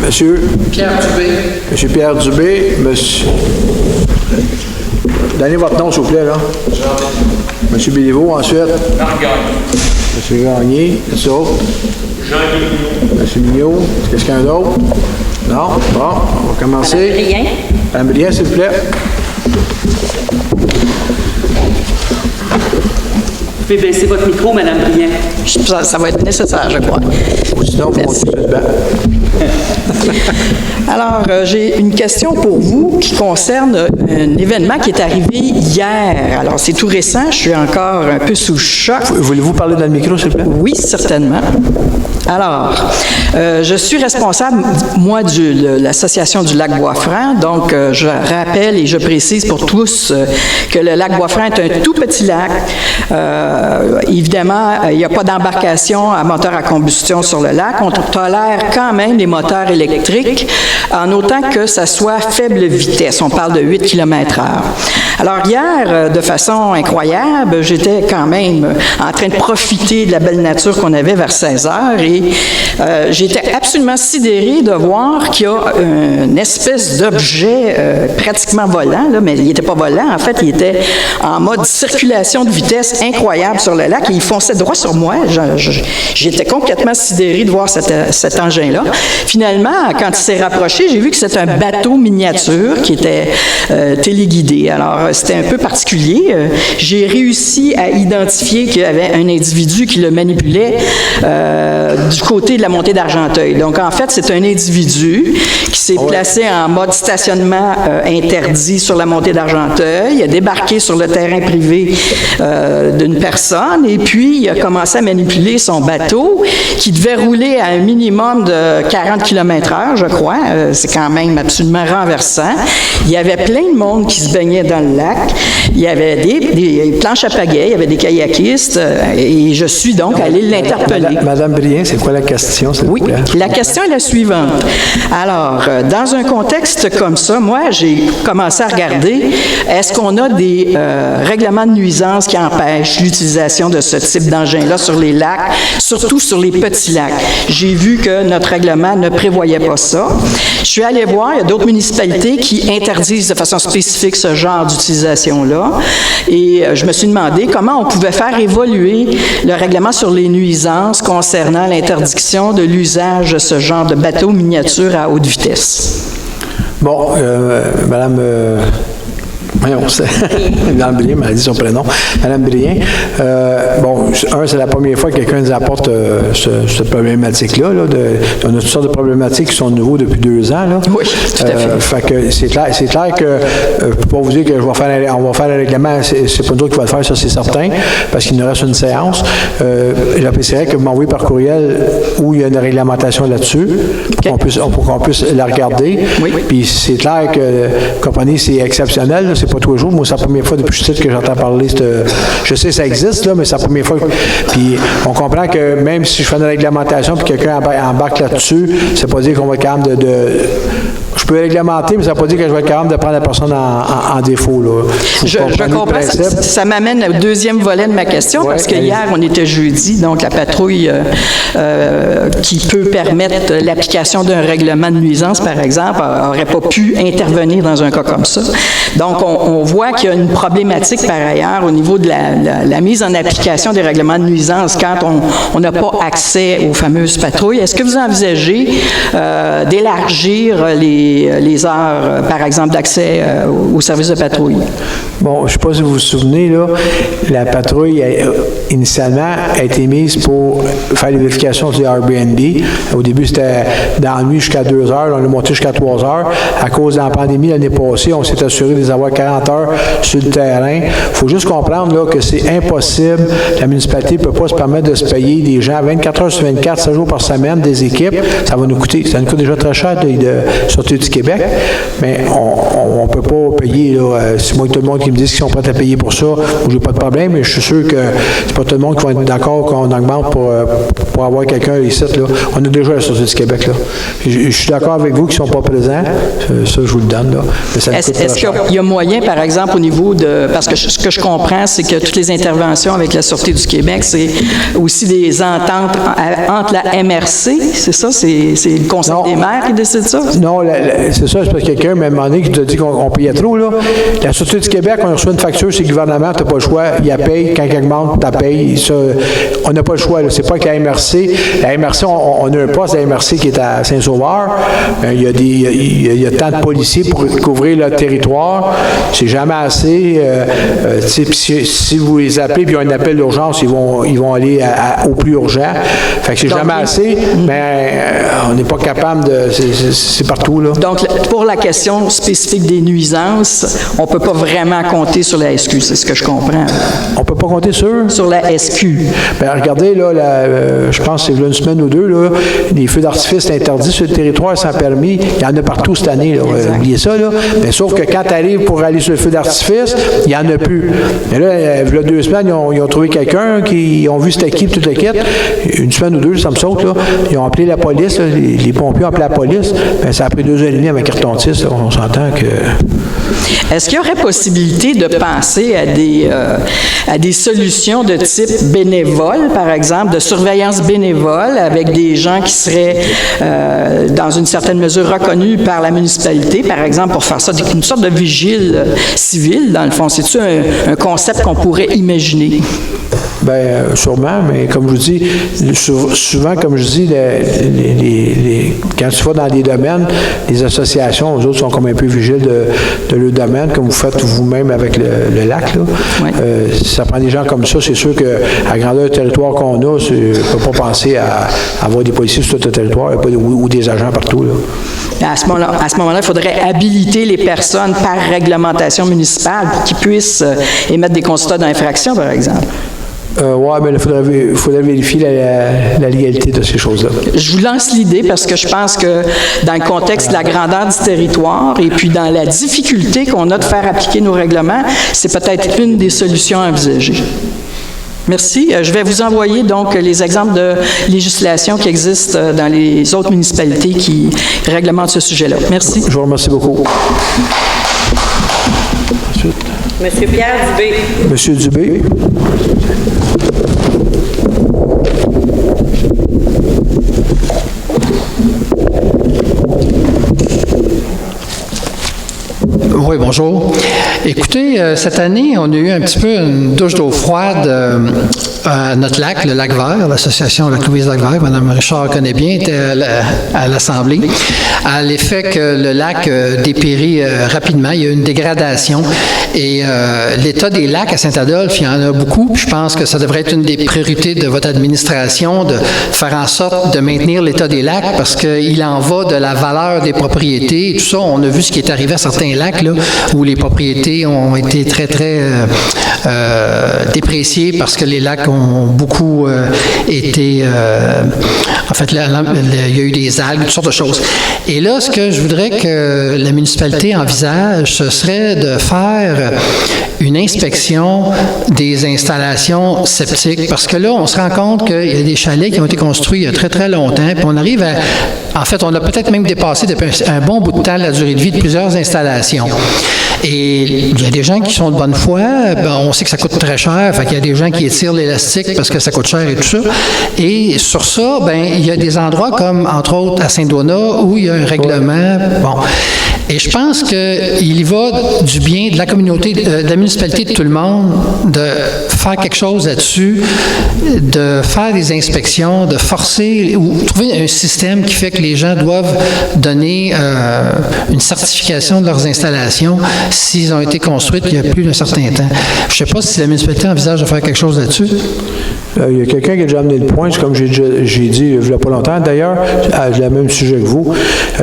Monsieur Pierre Dubé. Monsieur Pierre Dubé. Monsieur... Donnez votre nom, s'il vous plaît, là. Monsieur Béliveau. Ensuite, Monsieur Gagné. C'est ça. Monsieur Mignot. Est-ce quelqu'un d'autre? Non? Bon, on va commencer. Madame Brien. Madame Brien, s'il vous plaît. Vous pouvez baisser votre micro, Madame Brien. Ça va être nécessaire, je crois. Ou sinon, vous montez sur le banc. Alors, j'ai une question pour vous qui concerne un événement qui est arrivé hier. Alors, c'est tout récent, je suis encore un peu sous choc. Voulez-vous parler dans le micro, s'il vous plaît? Oui, certainement. Alors, je suis responsable, moi, de l'association du lac Boisfranc. Donc, je rappelle et je précise pour tous que le lac Boisfranc est un tout petit lac. Évidemment, il n'y a pas d'embarcation à moteur à combustion sur le lac. On tolère quand même les moteurs électriques, en autant que ça soit faible vitesse. On parle de 8 km/h. Alors hier, de façon incroyable, j'étais quand même en train de profiter de la belle nature qu'on avait vers 16 heures et j'étais absolument sidérée de voir qu'il y a une espèce d'objet pratiquement volant, là, mais il n'était pas volant, en fait, il était en mode circulation de vitesse incroyable sur le lac et il fonçait droit sur moi. J'étais complètement sidérée de voir cet engin-là. Finalement, quand il s'est rapproché, j'ai vu que c'était un bateau miniature qui était téléguidé. Alors, c'était un peu particulier. J'ai réussi à identifier qu'il y avait un individu qui le manipulait du côté de la montée d'Argenteuil. Donc, en fait, c'est un individu qui s'est placé en mode stationnement interdit sur la montée d'Argenteuil. Il a débarqué sur le terrain privé d'une personne et puis il a commencé à manipuler son bateau qui devait rouler à un minimum de 40 km/h, je crois. C'est quand même absolument renversant. Il y avait plein de monde qui se baignait dans le lac. Il y avait des planches à pagaie, il y avait des kayakistes et je suis donc allée l'interpeller. Madame Brien, c'est quoi la question, s'il vous plaît? Oui, la question est la suivante. Alors, dans un contexte comme ça, moi, j'ai commencé à regarder, est-ce qu'on a des règlements de nuisance qui empêchent l'utilisation de ce type d'engin-là sur les lacs, surtout sur les petits lacs? J'ai vu que notre règlement ne prévoyait pas ça. Je suis allée voir, il y a d'autres municipalités qui interdisent de façon spécifique ce genre d'utilisation-là. Et je me suis demandé comment on pouvait faire évoluer le règlement sur les nuisances concernant l'interdiction de l'usage de ce genre de bateau miniature à haute vitesse. Bon, Madame... Voyons, Madame Brien m'a dit son prénom. Madame Brien, bon, c'est la première fois que quelqu'un nous apporte cette problématique-là. On a toutes sortes de problématiques qui sont nouveaux depuis 2 ans. Là. Oui, tout à fait. Fait que c'est clair que, je ne peux pas vous dire qu'on va faire le règlement, c'est pas nous autres qui va le faire, ça c'est certain, parce qu'il nous reste une séance. J'apprécierais que vous m'envoyez par courriel où il y a une réglementation là-dessus, pour qu'on puisse la regarder. Oui. Puis c'est clair que la compagnie, c'est exceptionnel, là, c'est pas tous les jours. Moi, c'est la première fois depuis que j'entends parler. Je sais que ça existe, là, mais c'est la première fois. Puis on comprend que même si je fais une réglementation et quelqu'un embarque là-dessus, c'est pas dire qu'on va être capable de je peux réglementer, mais ça ne veut pas dire que je vais être capable de prendre la personne en défaut. Là. Je comprends. Ça m'amène au deuxième volet de ma question, parce que hier, on était jeudi, donc la patrouille qui peut permettre l'application d'un règlement de nuisance, par exemple, n'aurait pas pu intervenir dans un cas comme ça. Donc, on voit qu'il y a une problématique par ailleurs au niveau de la mise en application des règlements de nuisance quand on n'a pas accès aux fameuses patrouilles. Est-ce que vous envisagez d'élargir les heures, par exemple, d'accès aux services de patrouille? Bon, je ne sais pas si vous vous souvenez, là, la patrouille, initialement, a été mise pour faire les vérifications du Airbnb. Au début, c'était dans la nuit jusqu'à 2 heures. On est monté jusqu'à 3 heures. À cause de la pandémie l'année passée, on s'est assuré de les avoir 40 heures sur le terrain. Il faut juste comprendre là, que c'est impossible. La municipalité ne peut pas se permettre de se payer des gens 24 heures sur 24, 7 jours par semaine, des équipes. Ça nous coûte déjà très cher de sortir du Québec, mais on ne peut pas payer. C'est moi et tout le monde qui me disent qu'ils sont prêts à payer pour ça, ou j'ai pas de problème, mais je suis sûr que c'est pas tout le monde qui va être d'accord qu'on augmente pour avoir quelqu'un ici. Là. On a déjà la sortie du Québec. Là. Je suis d'accord avec vous qui ne sont pas présents. Ça, je vous le donne. Là. Est-ce qu'il y a moyen, par exemple, au niveau de... Parce que ce que je comprends, c'est que toutes les interventions avec la Sûreté du Québec, c'est aussi des ententes entre la MRC, c'est ça? C'est le Conseil des maires qui décide ça? Non, c'est ça, c'est parce que quelqu'un m'a demandé qui t'a dit qu'on payait trop. Là. La Sûreté du Québec, on reçoit une facture, c'est le gouvernement, tu n'as pas le choix, il la paye, quand il augmente, tu la payes. Ça, on n'a pas le choix. C'est pas que la MRC. La MRC, on a un poste de la MRC qui est à Saint-Sauveur. Il y a tant de policiers pour couvrir le territoire. C'est jamais assez. Si vous les appelez puis il y a un appel d'urgence, ils vont aller au plus urgent. Fait que c'est jamais assez, mais on n'est pas capable de... C'est partout, là. Donc, pour la question spécifique des nuisances, on ne peut pas vraiment compter sur la SQ, c'est ce que je comprends. On ne peut pas compter sur la SQ. Bien, regardez, là, je pense que c'est une semaine ou deux, là, les feux d'artifice interdits sur le territoire sans permis. Il y en a partout cette année. Là. Oubliez ça. Là. Mais sauf que quand tu arrives pour aller sur le feu d'artifice, il n'y en a plus. Mais là, il y a 2 semaines, ils ont trouvé quelqu'un qui ont vu cette équipe, toute l'équipe. Une semaine ou deux, ça me saute. Là. Ils ont appelé la police. Là. Les pompiers ont appelé la police. Bien, ça a pris 2h30 avec un carton-tisse. On s'entend que... Est-ce qu'il y aurait possibilité de penser à des solutions de type bénévole, par exemple, de surveillance bénévole avec des gens qui seraient, dans une certaine mesure, reconnus par la municipalité, par exemple, pour faire ça, une sorte de vigile civile, dans le fond? C'est-tu un concept qu'on pourrait imaginer? Bien, sûrement, mais comme je vous dis, souvent, comme je dis, quand tu vas dans des domaines, les associations, eux autres sont comme un peu vigiles de leur domaine, comme vous faites vous-même avec le lac. Là. Oui. Ça prend des gens comme ça. C'est sûr qu'à grandeur de territoire qu'on a, on ne peut pas penser à avoir des policiers sur tout le territoire ou des agents partout. Là. À ce moment-là, il faudrait habiliter les personnes par réglementation municipale pour qu'ils puissent émettre des constats d'infraction, par exemple. Oui, mais il faudrait vérifier la légalité de ces choses-là. Je vous lance l'idée parce que je pense que dans le contexte de la grandeur du territoire et puis dans la difficulté qu'on a de faire appliquer nos règlements, c'est peut-être une des solutions à envisager. Merci. Je vais vous envoyer donc les exemples de législation qui existent dans les autres municipalités qui réglementent ce sujet-là. Merci. Je vous remercie beaucoup. Ensuite. Monsieur Pierre Dubé. Monsieur Dubé. Oui, bonjour. Écoutez, cette année, on a eu un petit peu une douche d'eau froide à notre lac, le lac Vert, l'association Lac-Louise-Lac-Vert, Mme Richard connaît bien, était à l'Assemblée, à l'effet que le lac dépérit rapidement. Il y a une dégradation. Et l'état des lacs à Saint-Adolphe, il y en a beaucoup. Puis je pense que ça devrait être une des priorités de votre administration, de faire en sorte de maintenir l'état des lacs, parce qu'il en va de la valeur des propriétés. Et tout ça, on a vu ce qui est arrivé à certains lacs, là, où les propriétés ont été très, très dépréciées parce que les lacs ont beaucoup été... en fait, il y a eu des algues, toutes sortes de choses. Et là, ce que je voudrais que la municipalité envisage, ce serait de faire une inspection des installations septiques, parce que là, on se rend compte qu'il y a des chalets qui ont été construits il y a très, très longtemps, puis on arrive à... En fait, on a peut-être même dépassé depuis un bon bout de temps la durée de vie de plusieurs installations. Et il y a des gens qui sont de bonne foi, on sait que ça coûte très cher, fait qu'il y a des gens qui étirent l'élastique parce que ça coûte cher et tout ça. Et sur ça, il y a des endroits comme, entre autres, à Saint-Donat, où il y a un règlement. Bon. Et je pense qu'il y va du bien de la communauté, de la municipalité, de tout le monde, de faire quelque chose là-dessus, de faire des inspections, de forcer ou trouver un système qui fait que les gens doivent donner une certification de leurs installations s'ils ont été construites il y a plus d'un certain temps. Je ne sais pas si la municipalité envisage de faire quelque chose là-dessus. Il y a quelqu'un qui a déjà amené le point, c'est comme j'ai dit il n'y a pas longtemps d'ailleurs, j'ai le même sujet que vous.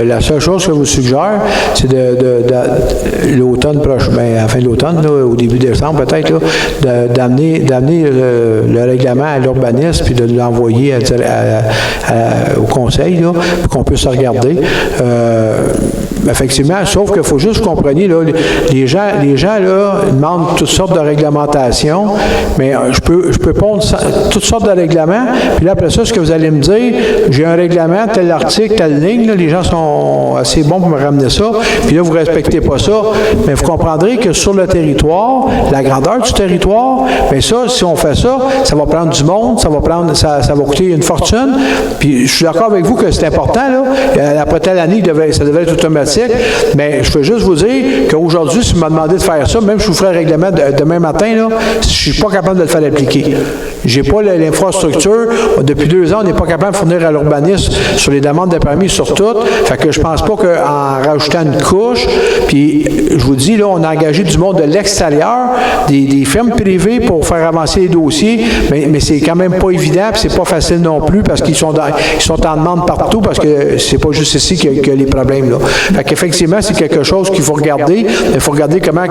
La seule chose que je vous suggère, c'est l'automne prochain, à la fin de l'automne, au début décembre peut-être, d'amener le règlement à l'urbanisme puis de l'envoyer au conseil là, pour qu'on puisse regarder. Effectivement, sauf qu'il faut juste que vous compreniez, là, les gens là, demandent toutes sortes de réglementations, mais je peux pondre toutes sortes de règlements, puis là, après ça, ce que vous allez me dire, j'ai un règlement, tel article, telle ligne, là, les gens sont assez bons pour me ramener ça, puis là, vous ne respectez pas ça, mais vous comprendrez que sur le territoire, la grandeur du territoire, bien ça, si on fait ça, ça va prendre du monde, ça va coûter une fortune, puis je suis d'accord avec vous que c'est important, là, après telle année, ça devait être automatique, mais je veux juste vous dire qu'aujourd'hui, si vous me demandez de faire ça, même si je vous ferai un règlement demain matin, là, je ne suis pas capable de le faire appliquer. J'ai pas l'infrastructure. Depuis 2 ans, on n'est pas capable de fournir à l'urbanisme sur les demandes de permis sur tout. Fait que je pense pas qu'en rajoutant une couche, puis je vous dis, là, on a engagé du monde de l'extérieur, des firmes privées pour faire avancer les dossiers, mais c'est quand même pas évident, puis c'est pas facile non plus, parce qu'ils sont en demande partout, parce que c'est pas juste ici qu'il y a les problèmes, là. Fait qu'effectivement, c'est quelque chose qu'il faut regarder. Il faut regarder comment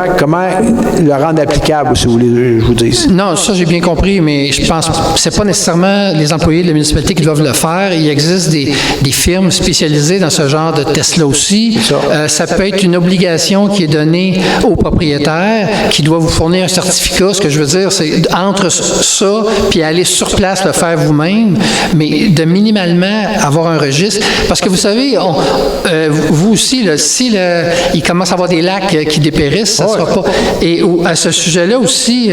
le rendre applicable, si vous voulez, je vous dis. Non, ça, j'ai bien compris, mais je pense que c'est pas nécessairement les employés de la municipalité qui doivent le faire. Il existe des firmes spécialisées dans ce genre de tests-là aussi. Ça peut être une obligation qui est donnée au propriétaire qui doit vous fournir un certificat. Ce que je veux dire, c'est entre ça puis aller sur place le faire vous-même, mais de minimalement avoir un registre. Parce que vous savez, vous aussi, là, si il commence à avoir des lacs qui dépérissent, ça ne sera pas... Et à ce sujet-là aussi,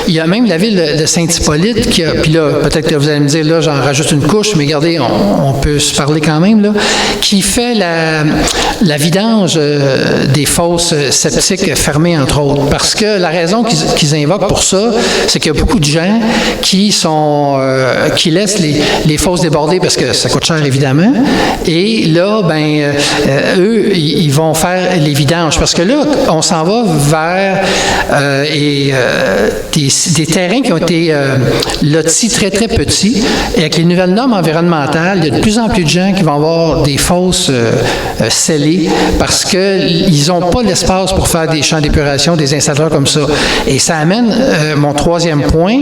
il y a même la ville de Saint-Hippolyte qui a... Puis là, peut-être que vous allez me dire, là, j'en rajoute une couche, mais regardez, on peut se parler quand même, là, qui fait la vidange des fosses septiques fermées, entre autres. Parce que la raison qu'ils invoquent pour ça, c'est qu'il y a beaucoup de gens qui laissent les fosses déborder parce que ça coûte cher, évidemment. Et là, eux, ils vont faire les vidanges. Parce que là, on s'en va vers des terrains qui ont été lotis très, très petits. Et avec les nouvelles normes environnementales, il y a de plus en plus de gens qui vont avoir des fosses scellées parce qu'ils n'ont pas l'espace pour faire des champs d'épuration, des installateurs comme ça. Et ça amène mon troisième point,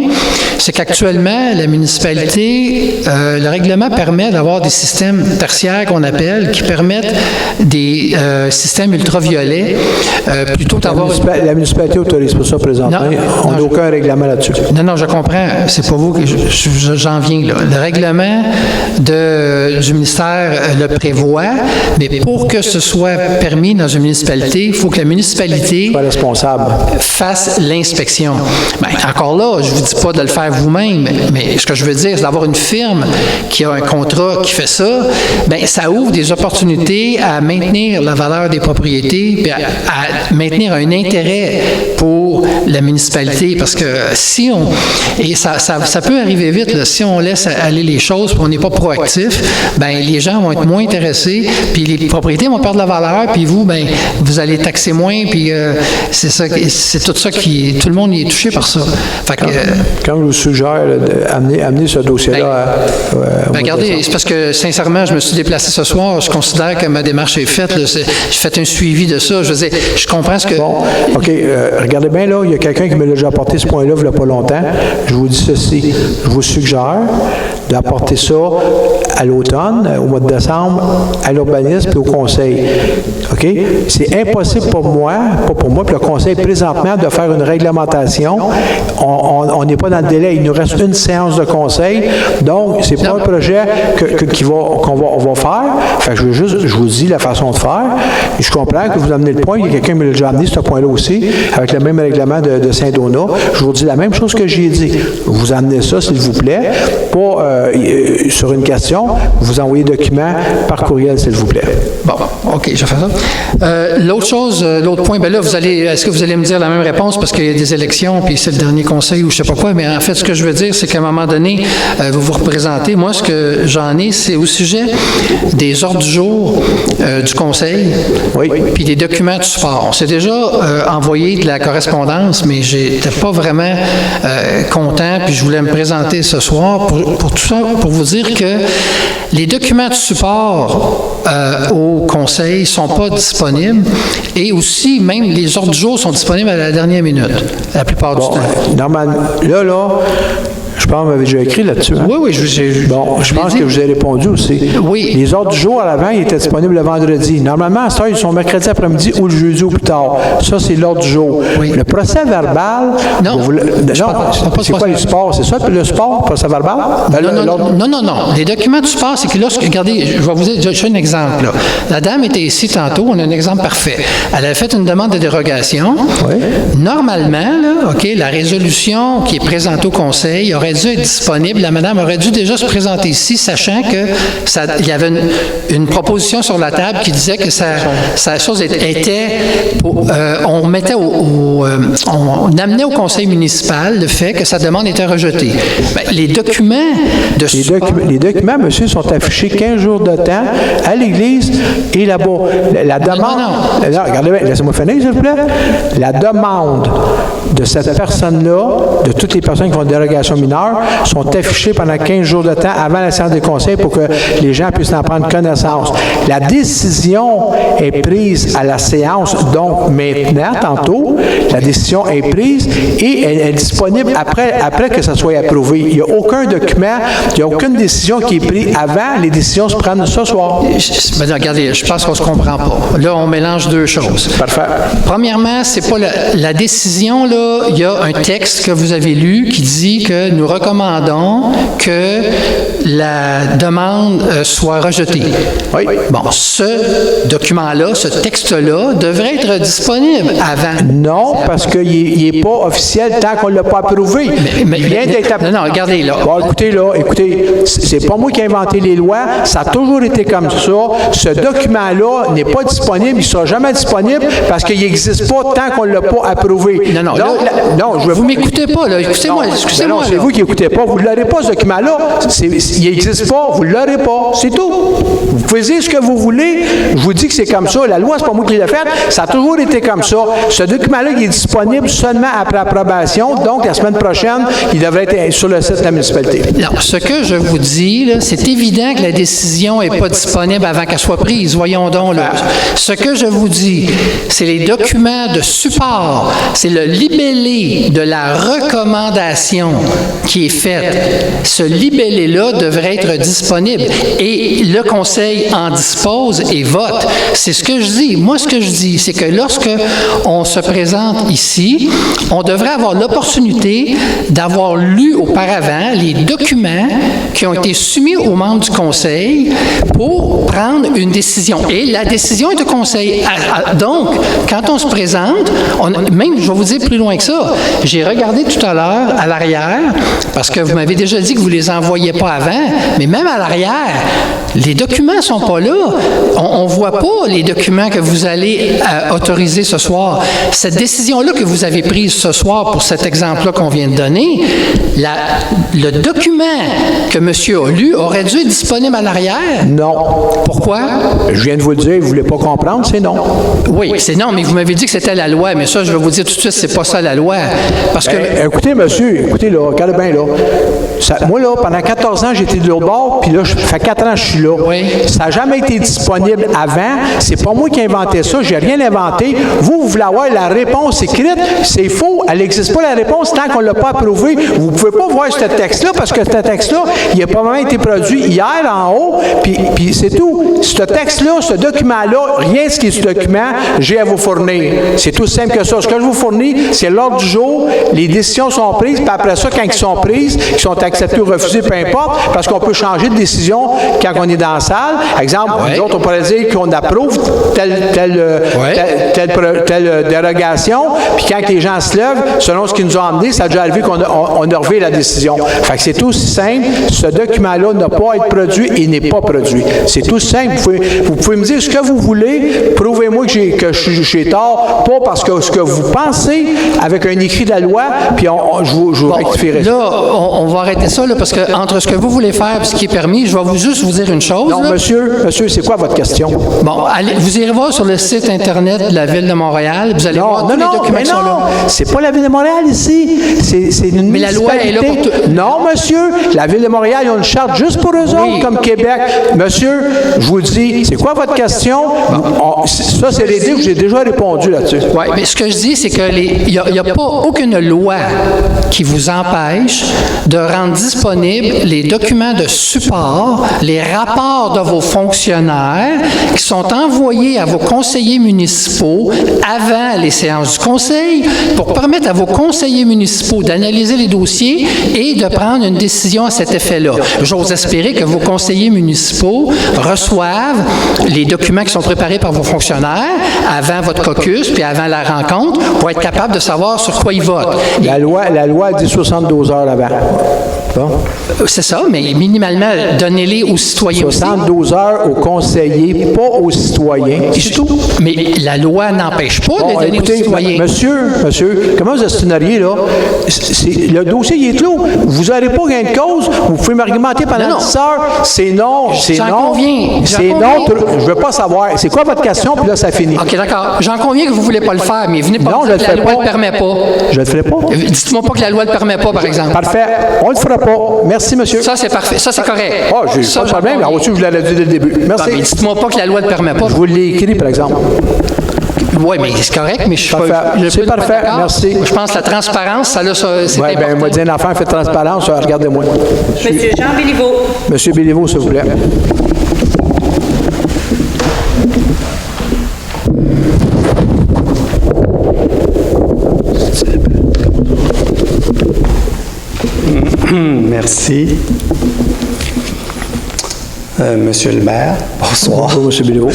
c'est qu'actuellement, la municipalité, le règlement permet d'avoir des systèmes tertiaires qu'on appelle, qui permettent des systèmes ultraviolets, plutôt d'avoir... La municipalité autorise pas ça présentement. On n'a aucun règlement là-dessus. Non, je comprends. C'est pas vous que j'en viens là. Le règlement du ministère le prévoit, mais pour que ce soit permis dans une municipalité, il faut que la municipalité soit responsable, fasse l'inspection. Encore là, je ne vous dis pas de le faire vous-même, mais ce que je veux dire, c'est d'avoir une firme qui a un contrat qui fait ça, ça ouvre des opportunités à maintenir la valeur des propriétés puis à maintenir un intérêt pour la municipalité, parce que si on... Et ça peut arriver vite, là, si on laisse aller les choses et on n'est pas proactif, les gens vont être moins intéressés, puis les propriétés vont perdre la valeur, puis vous, vous allez taxer moins, puis c'est tout ça tout le monde y est touché par ça. Fait que, quand je vous suggère d'amener ce dossier-là regardez, c'est parce que, sincèrement, je me suis déplacé ce soir, je considère que ma démarche est faite, j'ai fait un suivi de ça, je veux dire, je comprends ce que... Bon, OK, regardez bien là, il y a quelqu'un qui me l'a déjà apporté ce point-là il n'y a pas longtemps. Je vous dis ceci, je vous suggère d'apporter ça à l'automne, au mois de décembre, à l'urbanisme et au conseil. OK? C'est impossible pour moi, pas pour moi, puis le conseil présentement, de faire une réglementation. On n'est pas dans le délai. Il nous reste une séance de conseil. Donc, c'est pas un projet qu'on va faire. Fait que je vous dis la façon de faire. Et je comprends que vous amenez le point. Il y a quelqu'un qui me l'a déjà amené, ce point-là aussi, avec le même règlement de Saint-Donat. Je vous dis la même chose que j'ai dit. Vous amenez ça, s'il vous plaît, pas sur une question, vous envoyez le document par courriel, s'il vous plaît. Bon, OK, je vais faire ça. L'autre chose, l'autre point, là, est-ce que vous allez me dire la même réponse parce qu'il y a des élections, puis c'est le dernier conseil ou je ne sais pas quoi, mais en fait, ce que je veux dire, c'est qu'à un moment donné, vous vous représentez. Moi, ce que j'en ai, c'est au sujet des ordres du jour du conseil, puis des documents de support. On s'est déjà envoyé de la correspondance, mais j'étais pas vraiment content, puis je voulais me présenter ce soir pour tout ça, pour vous dire que les documents de support au conseil ne sont pas disponibles et aussi, même les ordres du jour sont disponibles à la dernière minute, la plupart du temps. Normalement, là, je pense que vous m'avez déjà écrit là-dessus. Hein? Oui, je pense que je vous ai répondu aussi. Oui. Les ordres du jour à l'avant, ils étaient disponibles le vendredi. Normalement, à cette heure, ils sont mercredi après-midi ou le jeudi ou plus tard. Ça, c'est l'ordre du jour. Oui. Le procès verbal... Non. C'est quoi le support? C'est ça, le support, procès verbal? Non. Les documents de support, c'est que lorsque... Regardez, je vais vous donner un exemple. Là. La dame était ici tantôt, on a un exemple parfait. Elle a fait une demande de dérogation. Oui. Normalement, là, OK, la résolution qui est présentée au conseil aurait dû être disponible. La madame aurait dû déjà se présenter ici, sachant qu'il y avait une proposition sur la table qui disait que sa chose était... on amenait au conseil municipal le fait que sa demande était rejetée. Bien, les documents de Les documents, monsieur, sont affichés 15 jours de temps à l'église et là-bas. La demande... Non, regardez bien, laissez-moi finir, s'il vous plaît. La demande de cette personne-là, de toutes les personnes qui font une dérogation mineure, sont affichées pendant 15 jours de temps avant la séance des conseils pour que les gens puissent en prendre connaissance. La décision est prise à la séance, donc maintenant, tantôt, la décision est prise et elle est disponible après que ça soit approuvé. Il n'y a aucun document, il n'y a aucune décision qui est prise avant, les décisions se prennent ce soir. Regardez, je pense qu'on ne se comprend pas. Là, on mélange deux choses. Parfait. Premièrement, c'est pas la décision, là, il y a un texte que vous avez lu qui dit que nous recommandons que la demande soit rejetée. Oui. Bon, ce document-là, ce texte-là, devrait être disponible avant. Non, parce qu'il n'est pas officiel tant qu'on ne l'a pas approuvé. Il vient d'être approuvé. Non, regardez, là. Bon, écoutez, c'est pas moi qui ai inventé les lois, ça a toujours été comme ça. Ce document-là n'est pas disponible, il ne sera jamais disponible parce qu'il n'existe pas tant qu'on ne l'a pas approuvé. Vous m'écoutez pas, là. Excusez-moi. Non, c'est vous qui n'écoutez pas. Vous ne l'aurez pas, ce document-là. Il n'existe pas, vous ne l'aurez pas. C'est tout. Vous pouvez dire ce que vous voulez. Je vous dis que c'est comme ça. La loi, c'est pas moi qui l'ai faite. Ça a toujours été comme ça. Ce document-là, il est disponible seulement après approbation. Donc, la semaine prochaine, il devrait être sur le site de la municipalité. Non, ce que je vous dis, là, c'est évident que la décision n'est pas disponible avant qu'elle soit prise. Voyons donc, là. Ce que je vous dis, c'est les documents de support. C'est le libellé de la recommandation qui est faite. Ce libellé-là devrait être disponible. Et le conseil en dispose et vote. C'est ce que je dis. Moi, ce que je dis, c'est que lorsque on se présente ici, on devrait avoir l'opportunité d'avoir lu auparavant les documents qui ont été soumis aux membres du conseil pour prendre une décision. Et la décision est du conseil. Donc, quand on se présente, même, je vais vous dire plus loin que ça, j'ai regardé tout à l'heure à l'arrière, parce que vous m'avez déjà dit que vous ne les envoyiez pas avant, mais même à l'arrière, les documents ne sont pas là. On ne voit pas les documents que vous allez autoriser ce soir. Cette décision-là que vous avez prise ce soir pour cet exemple-là qu'on vient de donner, le document que monsieur a lu aurait dû être disponible à l'arrière? Non. Pourquoi? Je viens de vous le dire, vous ne voulez pas comprendre, c'est non. Oui, c'est non, mais vous m'avez dit que c'était la loi, mais ça, je vais vous dire tout de suite, c'est pas ça la loi. Parce que... Écoutez, monsieur, là, regardez bien, là. Moi, là, pendant 14 ans, j'étais de l'autre bord, puis là, ça fait 4 ans que je suis là. Oui. Ça n'a jamais été disponible avant. C'est pas moi qui ai inventé ça, j'ai rien inventé. Vous voulez avoir la réponse écrite, c'est faux. Elle n'existe pas, la réponse, tant qu'on ne l'a pas approuvée. Vous ne pouvez pas voir ce texte-là, parce que ce texte-là, il n'a pas vraiment été produit hier en haut, puis c'est tout. Ce texte-là, ce document-là, rien de ce qui est ce document, j'ai à vous fournir. C'est tout simple que ça. Ce que je vous fournis, c'est l'ordre du jour, les décisions sont prises, puis après ça, quand ils sont prises, qu'ils sont acceptés ou refusés, peu importe, parce qu'on peut changer de décision quand on est dans la salle. Exemple, nous autres, on pourrait dire qu'on approuve telle dérogation, puis quand les gens se lèvent, selon ce qu'ils nous ont amené, ça a déjà arrivé qu'on a revu la décision. Fait que c'est aussi simple. Ce document-là n'a pas à être produit et n'est pas produit. C'est tout simple. Vous pouvez me dire ce que vous voulez. Prouvez-moi que j'ai tort, pas parce que ce que vous pensez avec un écrit de la loi, puis je vous rectifierai ça. Là, on va arrêter ça, là, parce que entre ce que vous voulez faire et ce qui est permis, je vais juste vous dire une chose. Non, là. monsieur, c'est quoi votre question? Bon, vous irez voir sur le site Internet de la Ville de Montréal, vous allez voir tous les documents qui sont là. C'est pas la Ville de Montréal ici. C'est une mais la loi est là pour tout. Non, monsieur, la Ville de Montréal, ils ont une charte juste pour eux autres, comme Québec. Monsieur, je vous dis, c'est quoi votre question? Ça, c'est l'idée que j'ai déjà répondu là-dessus. Oui, mais ce que je dis, c'est qu'il n'y a pas aucune loi qui vous empêche de rendre disponibles les documents de support, les rapports de vos fonctionnaires qui sont envoyés à vos conseillers municipaux avant les séances du conseil pour permettre à vos conseillers municipaux d'analyser les dossiers et de prendre une décision à cet effet-là. J'ose espérer que vos conseillers municipaux reçoivent les documents qui sont préparés par vos fonctionnaires avant votre caucus puis avant la rencontre pour être capables de savoir sur quoi ils votent. La loi dit 72 heures avant. Bon. C'est ça, mais minimalement, donnez-les aux citoyens aussi. 72 heures aux conseillers, pas aux citoyens. C'est tout. Mais la loi n'empêche pas de donner écoutez, aux citoyens. Monsieur, comment vous estimeriez, là? Le dossier, il est clos. Vous n'aurez pas gain de cause. Vous pouvez m'argumenter pendant 10 heures. C'est non, c'est non. J'en conviens. C'est non. Je ne veux pas savoir. C'est quoi votre question? Puis là, ça finit. OK, d'accord. J'en conviens que vous ne voulez pas le faire, mais venez pas me dire que la loi ne le permet pas. Je ne le ferai pas. Dites-moi pas que la loi ne le permet pas, par exemple. Parfait. On ne le fera pas. Merci, monsieur. Ça, c'est parfait. Ça, c'est correct. Oh, j'ai pas de problème. Alors, je vous l'avais dit dès le début. Merci. Non, mais dites-moi pas que la loi ne le permet pas. Je vous l'ai écrit, par exemple. Oui, mais c'est correct, mais je suis pas... C'est parfait, merci. Je pense que la transparence, ça, là, c'est important. Oui, bien, moi, dire un enfant fait transparence, regardez-moi. Monsieur Jean Béliveau. Monsieur Béliveau, s'il vous plaît. Merci. Monsieur le maire, bonsoir. Bonjour, Monsieur Béliveau.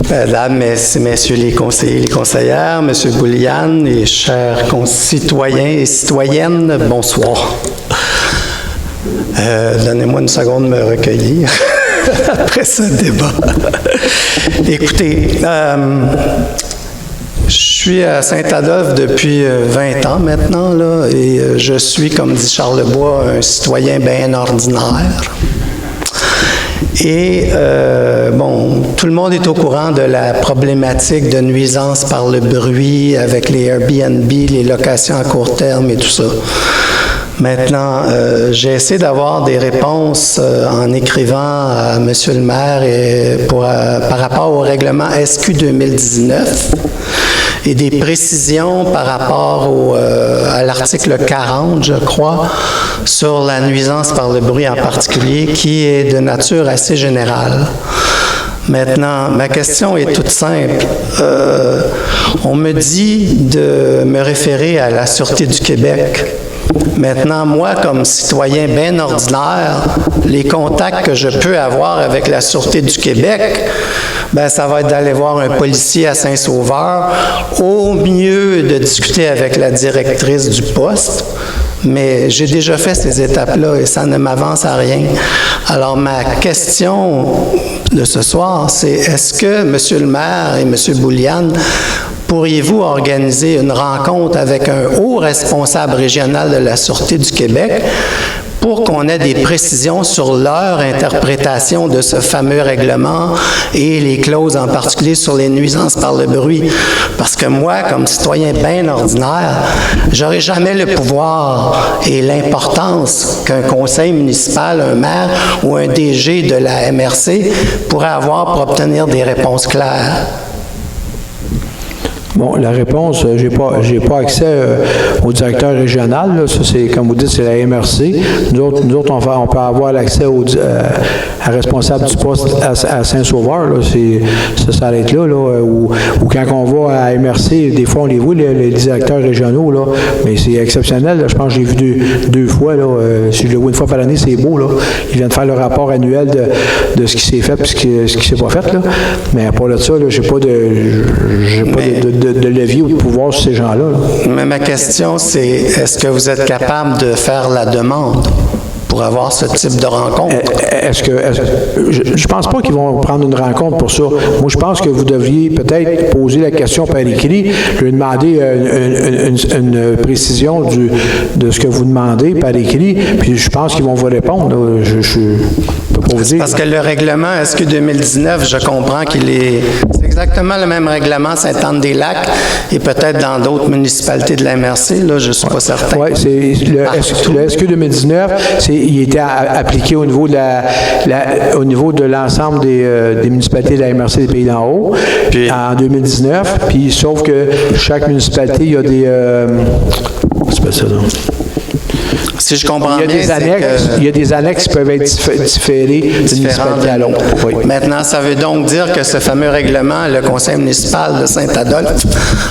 Mesdames, messieurs les conseillers, les conseillères, Monsieur Bouliane et chers concitoyens et citoyennes, bonsoir. Donnez-moi une seconde de me recueillir après ce débat. Écoutez, je suis à Saint-Adolphe depuis 20 ans maintenant, là, et je suis, comme dit Charles Bois, un citoyen bien ordinaire. Et, bon, tout le monde est au courant de la problématique de nuisance par le bruit avec les Airbnb, les locations à court terme et tout ça. Maintenant, j'ai essayé d'avoir des réponses en écrivant à M. le maire et par rapport au règlement SQ 2019 et des précisions par rapport à l'article 40, je crois, sur la nuisance par le bruit en particulier, qui est de nature assez générale. Maintenant, ma question est toute simple. On me dit de me référer à la Sûreté du Québec. Maintenant, moi, comme citoyen bien ordinaire, les contacts que je peux avoir avec la Sûreté du Québec, ben, ça va être d'aller voir un policier à Saint-Sauveur, au mieux de discuter avec la directrice du poste. Mais j'ai déjà fait ces étapes-là et ça ne m'avance à rien. Alors, ma question de ce soir, c'est est-ce que M. le maire et M. Bouliane, pourriez-vous organiser une rencontre avec un haut responsable régional de la Sûreté du Québec pour qu'on ait des précisions sur leur interprétation de ce fameux règlement et les clauses en particulier sur les nuisances par le bruit? Parce que moi, comme citoyen bien ordinaire, j'aurais jamais le pouvoir et l'importance qu'un conseil municipal, un maire ou un DG de la MRC pourrait avoir pour obtenir des réponses claires. Bon, la réponse, j'ai pas accès au directeur régional. Là. Ça, c'est, comme vous dites, c'est la MRC. Nous autres on peut avoir l'accès à responsable du poste à Saint-Sauveur. Là. Ça s'arrête là. Ou quand on va à MRC, des fois, on les voit, les directeurs régionaux. Là. Mais c'est exceptionnel. Là. Je pense que j'ai vu deux fois. Là. Si je le vois une fois par année, c'est beau. Là. Ils viennent faire le rapport annuel de ce qui s'est fait et ce qui s'est pas fait. Là. Mais pour ça, là, j'ai pas de levier ou de pouvoir sur ces gens-là. Là. Mais ma question, c'est est-ce que vous êtes capable de faire la demande pour avoir ce type de rencontre? Je pense pas qu'ils vont prendre une rencontre pour ça. Moi, je pense que vous devriez peut-être poser la question par écrit, lui demander une précision de ce que vous demandez par écrit, puis je pense qu'ils vont vous répondre. Là. Je peux pas vous dire. Parce que le règlement SQ 2019, je comprends qu'il est... C'est exactement le même règlement Sainte-Anne-des-Lacs et peut-être dans d'autres municipalités de la MRC, là, je ne suis pas certain. Oui, c'est le SQ 2019, il était appliqué au niveau de l'ensemble des municipalités de la MRC des Pays d'en Haut en 2019. Puis sauf que chaque municipalité, il y a des c'est pas ça, non? Si je comprends bien, il y a des annexes qui peuvent être différées d'une municipalité à l'autre. Oui. Maintenant, ça veut donc dire que ce fameux règlement, le conseil municipal de Saint-Adolphe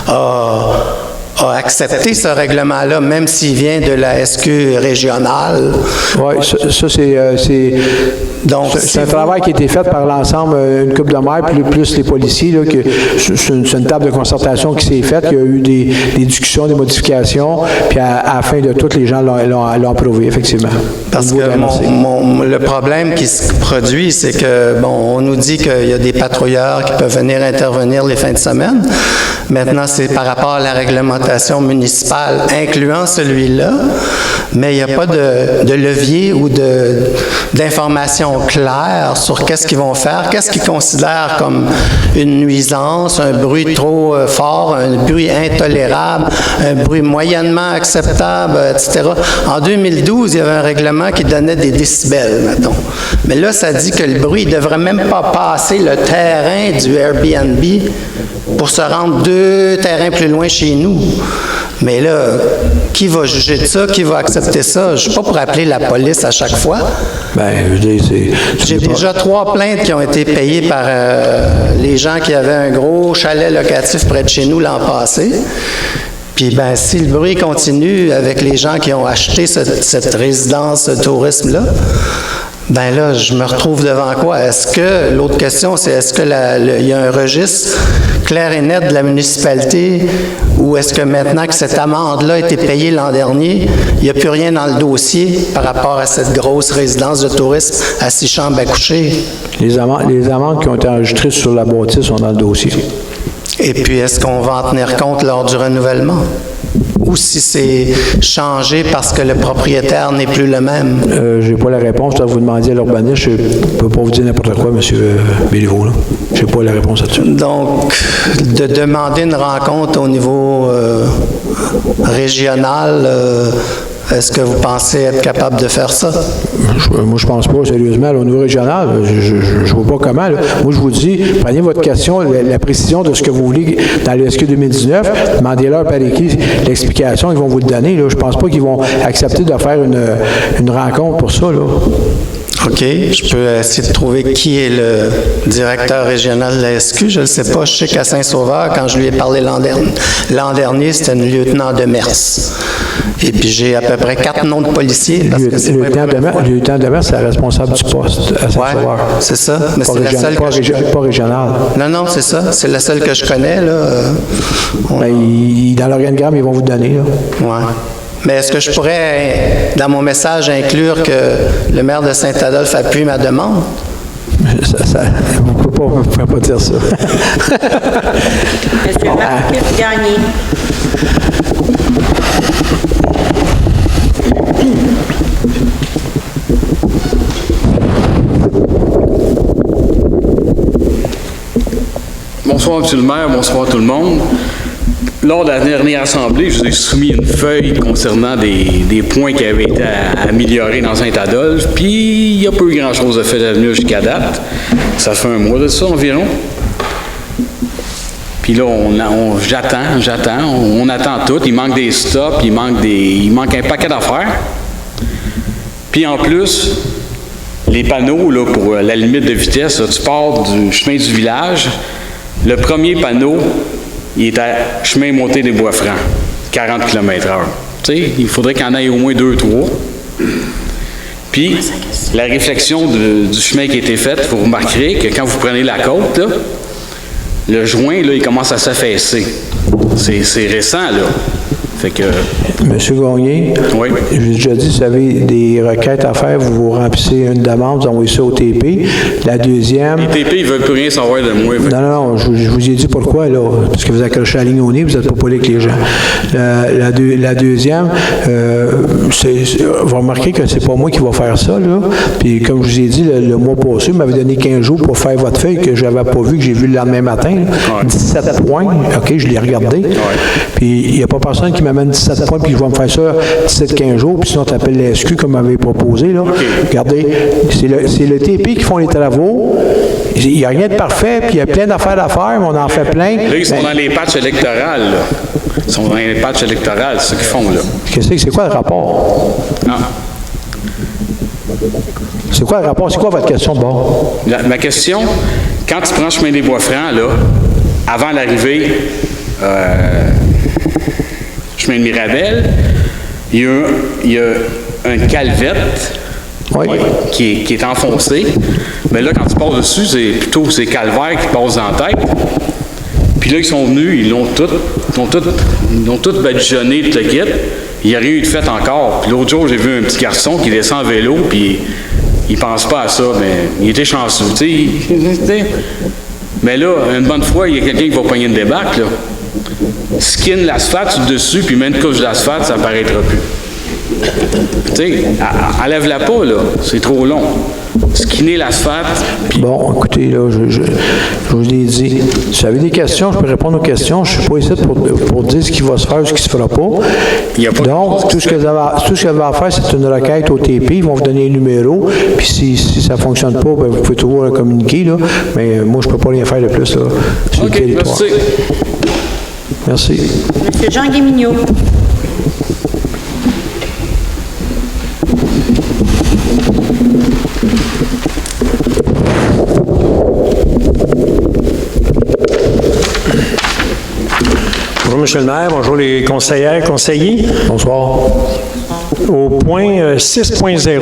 a accepté ce règlement-là, même s'il vient de la SQ régionale. Oui, ça c'est Donc, c'est un travail qui a été fait par l'ensemble, une couple de maires, plus les policiers, là, que c'est une table de concertation qui s'est faite, il y a eu des discussions, des modifications, puis à la fin de tout, les gens l'ont approuvé, effectivement. Parce que le problème qui se produit, c'est que, bon, on nous dit qu'il y a des patrouilleurs qui peuvent venir intervenir les fins de semaine. Maintenant, c'est par rapport à la réglementation municipale, incluant celui-là, mais il n'y a pas de levier ou d'informations claires sur qu'est-ce qu'ils vont faire, qu'est-ce qu'ils considèrent comme une nuisance, un bruit trop fort, un bruit intolérable, un bruit moyennement acceptable, etc. En 2012, il y avait un règlement qui donnait des décibels, mettons. Mais là, ça dit que le bruit ne devrait même pas passer le terrain du Airbnb pour se rendre 2 terrains plus loin chez nous. Mais là, qui va juger de ça? Qui va accepter ça? Je ne suis pas pour appeler la police à chaque fois. Bien, j'ai déjà 3 plaintes qui ont été payées par les gens qui avaient un gros chalet locatif près de chez nous l'an passé. Puis, ben, si le bruit continue avec les gens qui ont acheté cette résidence, ce tourisme-là, ben là, je me retrouve devant quoi? Est-ce que, l'autre question, c'est est-ce qu'il y a un registre clair et net de la municipalité ou est-ce que maintenant que cette amende-là a été payée l'an dernier, il n'y a plus rien dans le dossier par rapport à cette grosse résidence de tourisme à 6 chambres à coucher? Les amendes qui ont été enregistrées sur la bâtisse sont dans le dossier. Et puis, est-ce qu'on va en tenir compte lors du renouvellement? Ou si c'est changé parce que le propriétaire n'est plus le même? Je n'ai pas la réponse. Je dois vous demander à l'urbaniste. Je ne peux pas vous dire n'importe quoi, M. Béliveau. Je n'ai pas la réponse là-dessus. Donc, de demander une rencontre au niveau régional, est-ce que vous pensez être capable de faire ça? Moi, je pense pas, sérieusement, au niveau régional. Je ne vois pas comment. Là. Moi, je vous dis, prenez votre question, la précision de ce que vous voulez dans le SQ 2019, demandez-leur par écrit l'explication, ils vont vous le donner. Là. Je ne pense pas qu'ils vont accepter de faire une rencontre pour ça. Là. OK. Je peux essayer de trouver qui est le directeur régional de la SQ. Je ne le sais pas. Je sais qu'à Saint-Sauveur, quand je lui ai parlé l'an dernier, c'était une lieutenant de Mers. Et puis, j'ai à peu près 4 noms de policiers. Le lieutenant de Mers, c'est la responsable du poste à Saint-Sauveur. Oui, c'est ça. Mais c'est la seule pas régional. Non, c'est ça. C'est la seule que je connais. Là. Dans l'organigramme, ils vont vous donner. Oui. Mais est-ce que je pourrais, dans mon message, inclure que le maire de Saint-Adolphe appuie ma demande? Vous ne pouvez pas dire ça. Monsieur Marc Gagné. Bonsoir, M. le maire. Bonsoir, tout le monde. Lors de la dernière assemblée, je vous ai soumis une feuille concernant des points qui avaient été améliorés dans Saint-Adolphe, puis il n'y a pas eu grand-chose de fait d'avenir jusqu'à date. Ça fait un mois de ça environ. Puis là, j'attends, on attend tout. Il manque des stops, il manque un paquet d'affaires. Puis en plus, les panneaux là, pour la limite de vitesse, là, tu pars du chemin du village, le premier panneau, il est à chemin monté des Bois-Francs, 40 km/h. Tu sais, il faudrait qu'il y en ait au moins 2 ou 3. Puis, la réflexion du chemin qui a été faite, vous remarquerez que quand vous prenez la côte, là, le joint, là, il commence à s'affaisser. C'est récent, là. Fait que... Monsieur Gagné, oui. J'ai déjà dit, si vous avez des requêtes à faire, vous remplissez une demande, vous envoyez ça au TP. La deuxième... Les TP, ils ne veulent plus rien savoir de moi. Non, je vous ai dit pourquoi, là, parce que vous accrochez la ligne au nez, vous n'êtes pas poli avec les gens. La deuxième, vous remarquez que c'est pas moi qui va faire ça, là. Puis, comme je vous ai dit, le mois passé, vous m'avez donné 15 jours pour faire votre feuille que je n'avais pas vu, que j'ai vu le lendemain matin. Là. 17 points. OK, je l'ai regardé. Ouais. Puis, il n'y a pas personne qui m'amène 17 points, puis je vais me faire ça 17-15 jours, puis sinon tu appelles la SQ comme m'avait proposé. Là. Okay. Regardez, c'est le TP qui font les travaux. Il n'y a rien de parfait, puis il y a plein d'affaires à faire, mais on en fait plein. Là, ils sont dans les patchs électorales. Là. Ils sont dans les patchs électorales, c'est ce qu'ils font. Là. C'est quoi le rapport? Non. C'est quoi le rapport? C'est quoi votre question de bord? Ma question, quand tu prends le chemin des Bois-Francs, là, avant l'arrivée, chemin de Mirabel, il y a un calvette Oui. qui est enfoncé. Mais là, quand tu passes dessus, c'est plutôt calvaire qui passe en tête. Puis là, ils sont venus, ils l'ont tout badigeonné, tout le kit. Il n'y a rien eu de fait encore. Puis l'autre jour, j'ai vu un petit garçon qui descend en vélo, puis il pense pas à ça, mais il était chanceux, tu sais. Mais là, une bonne fois, il y a quelqu'un qui va pogner une débarque, là. Skin l'asphalte dessus, puis même une couche d'asphalte, ça apparaîtra plus. Tu sais, enlève-la pas, là. C'est trop long. Skinner l'asphalte. Puis... Bon, écoutez, là, je vous l'ai dit. Si vous avez des questions, je peux répondre aux questions. Je ne suis pas ici pour dire ce qui va se faire ou ce qui ne se fera pas. Donc, tout ce que vous avez à faire, c'est une requête au TP. Ils vont vous donner un numéro. Puis si ça ne fonctionne pas, bien, vous pouvez toujours communiquer, là. Mais moi, je ne peux pas rien faire de plus, là, sur le territoire. Merci. Merci. Monsieur Jean Guémignot. Bonjour, M. le maire. Bonjour, les conseillères, conseillers. Bonsoir. Au point 6.0,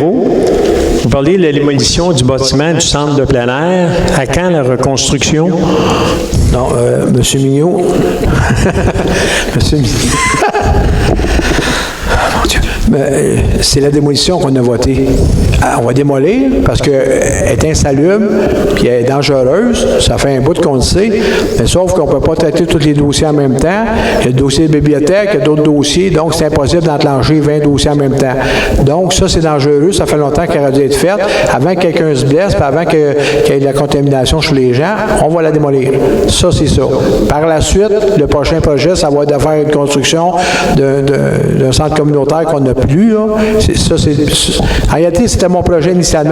vous parlez de la démolition du bâtiment du centre de plein air. À quand la reconstruction? Non, M. Mignot. Monsieur Mignot. Mon Dieu. C'est la démolition qu'on a votée. On va démolir parce qu'elle est insalubre puis elle est dangereuse. Ça fait un bout qu'on le sait. Mais sauf qu'on ne peut pas traiter tous les dossiers en même temps. Il y a le dossier de bibliothèque, il y a d'autres dossiers. Donc, c'est impossible d'enclencher 20 dossiers en même temps. Donc, ça, c'est dangereux. Ça fait longtemps qu'elle aurait dû être faite. Avant que quelqu'un se blesse puis avant qu'il y ait de la contamination chez les gens, on va la démolir. Ça, c'est ça. Par la suite, le prochain projet, ça va être de faire une construction d'un centre communautaire qu'on n'a plus. Là. En réalité, c'était mon projet initialement.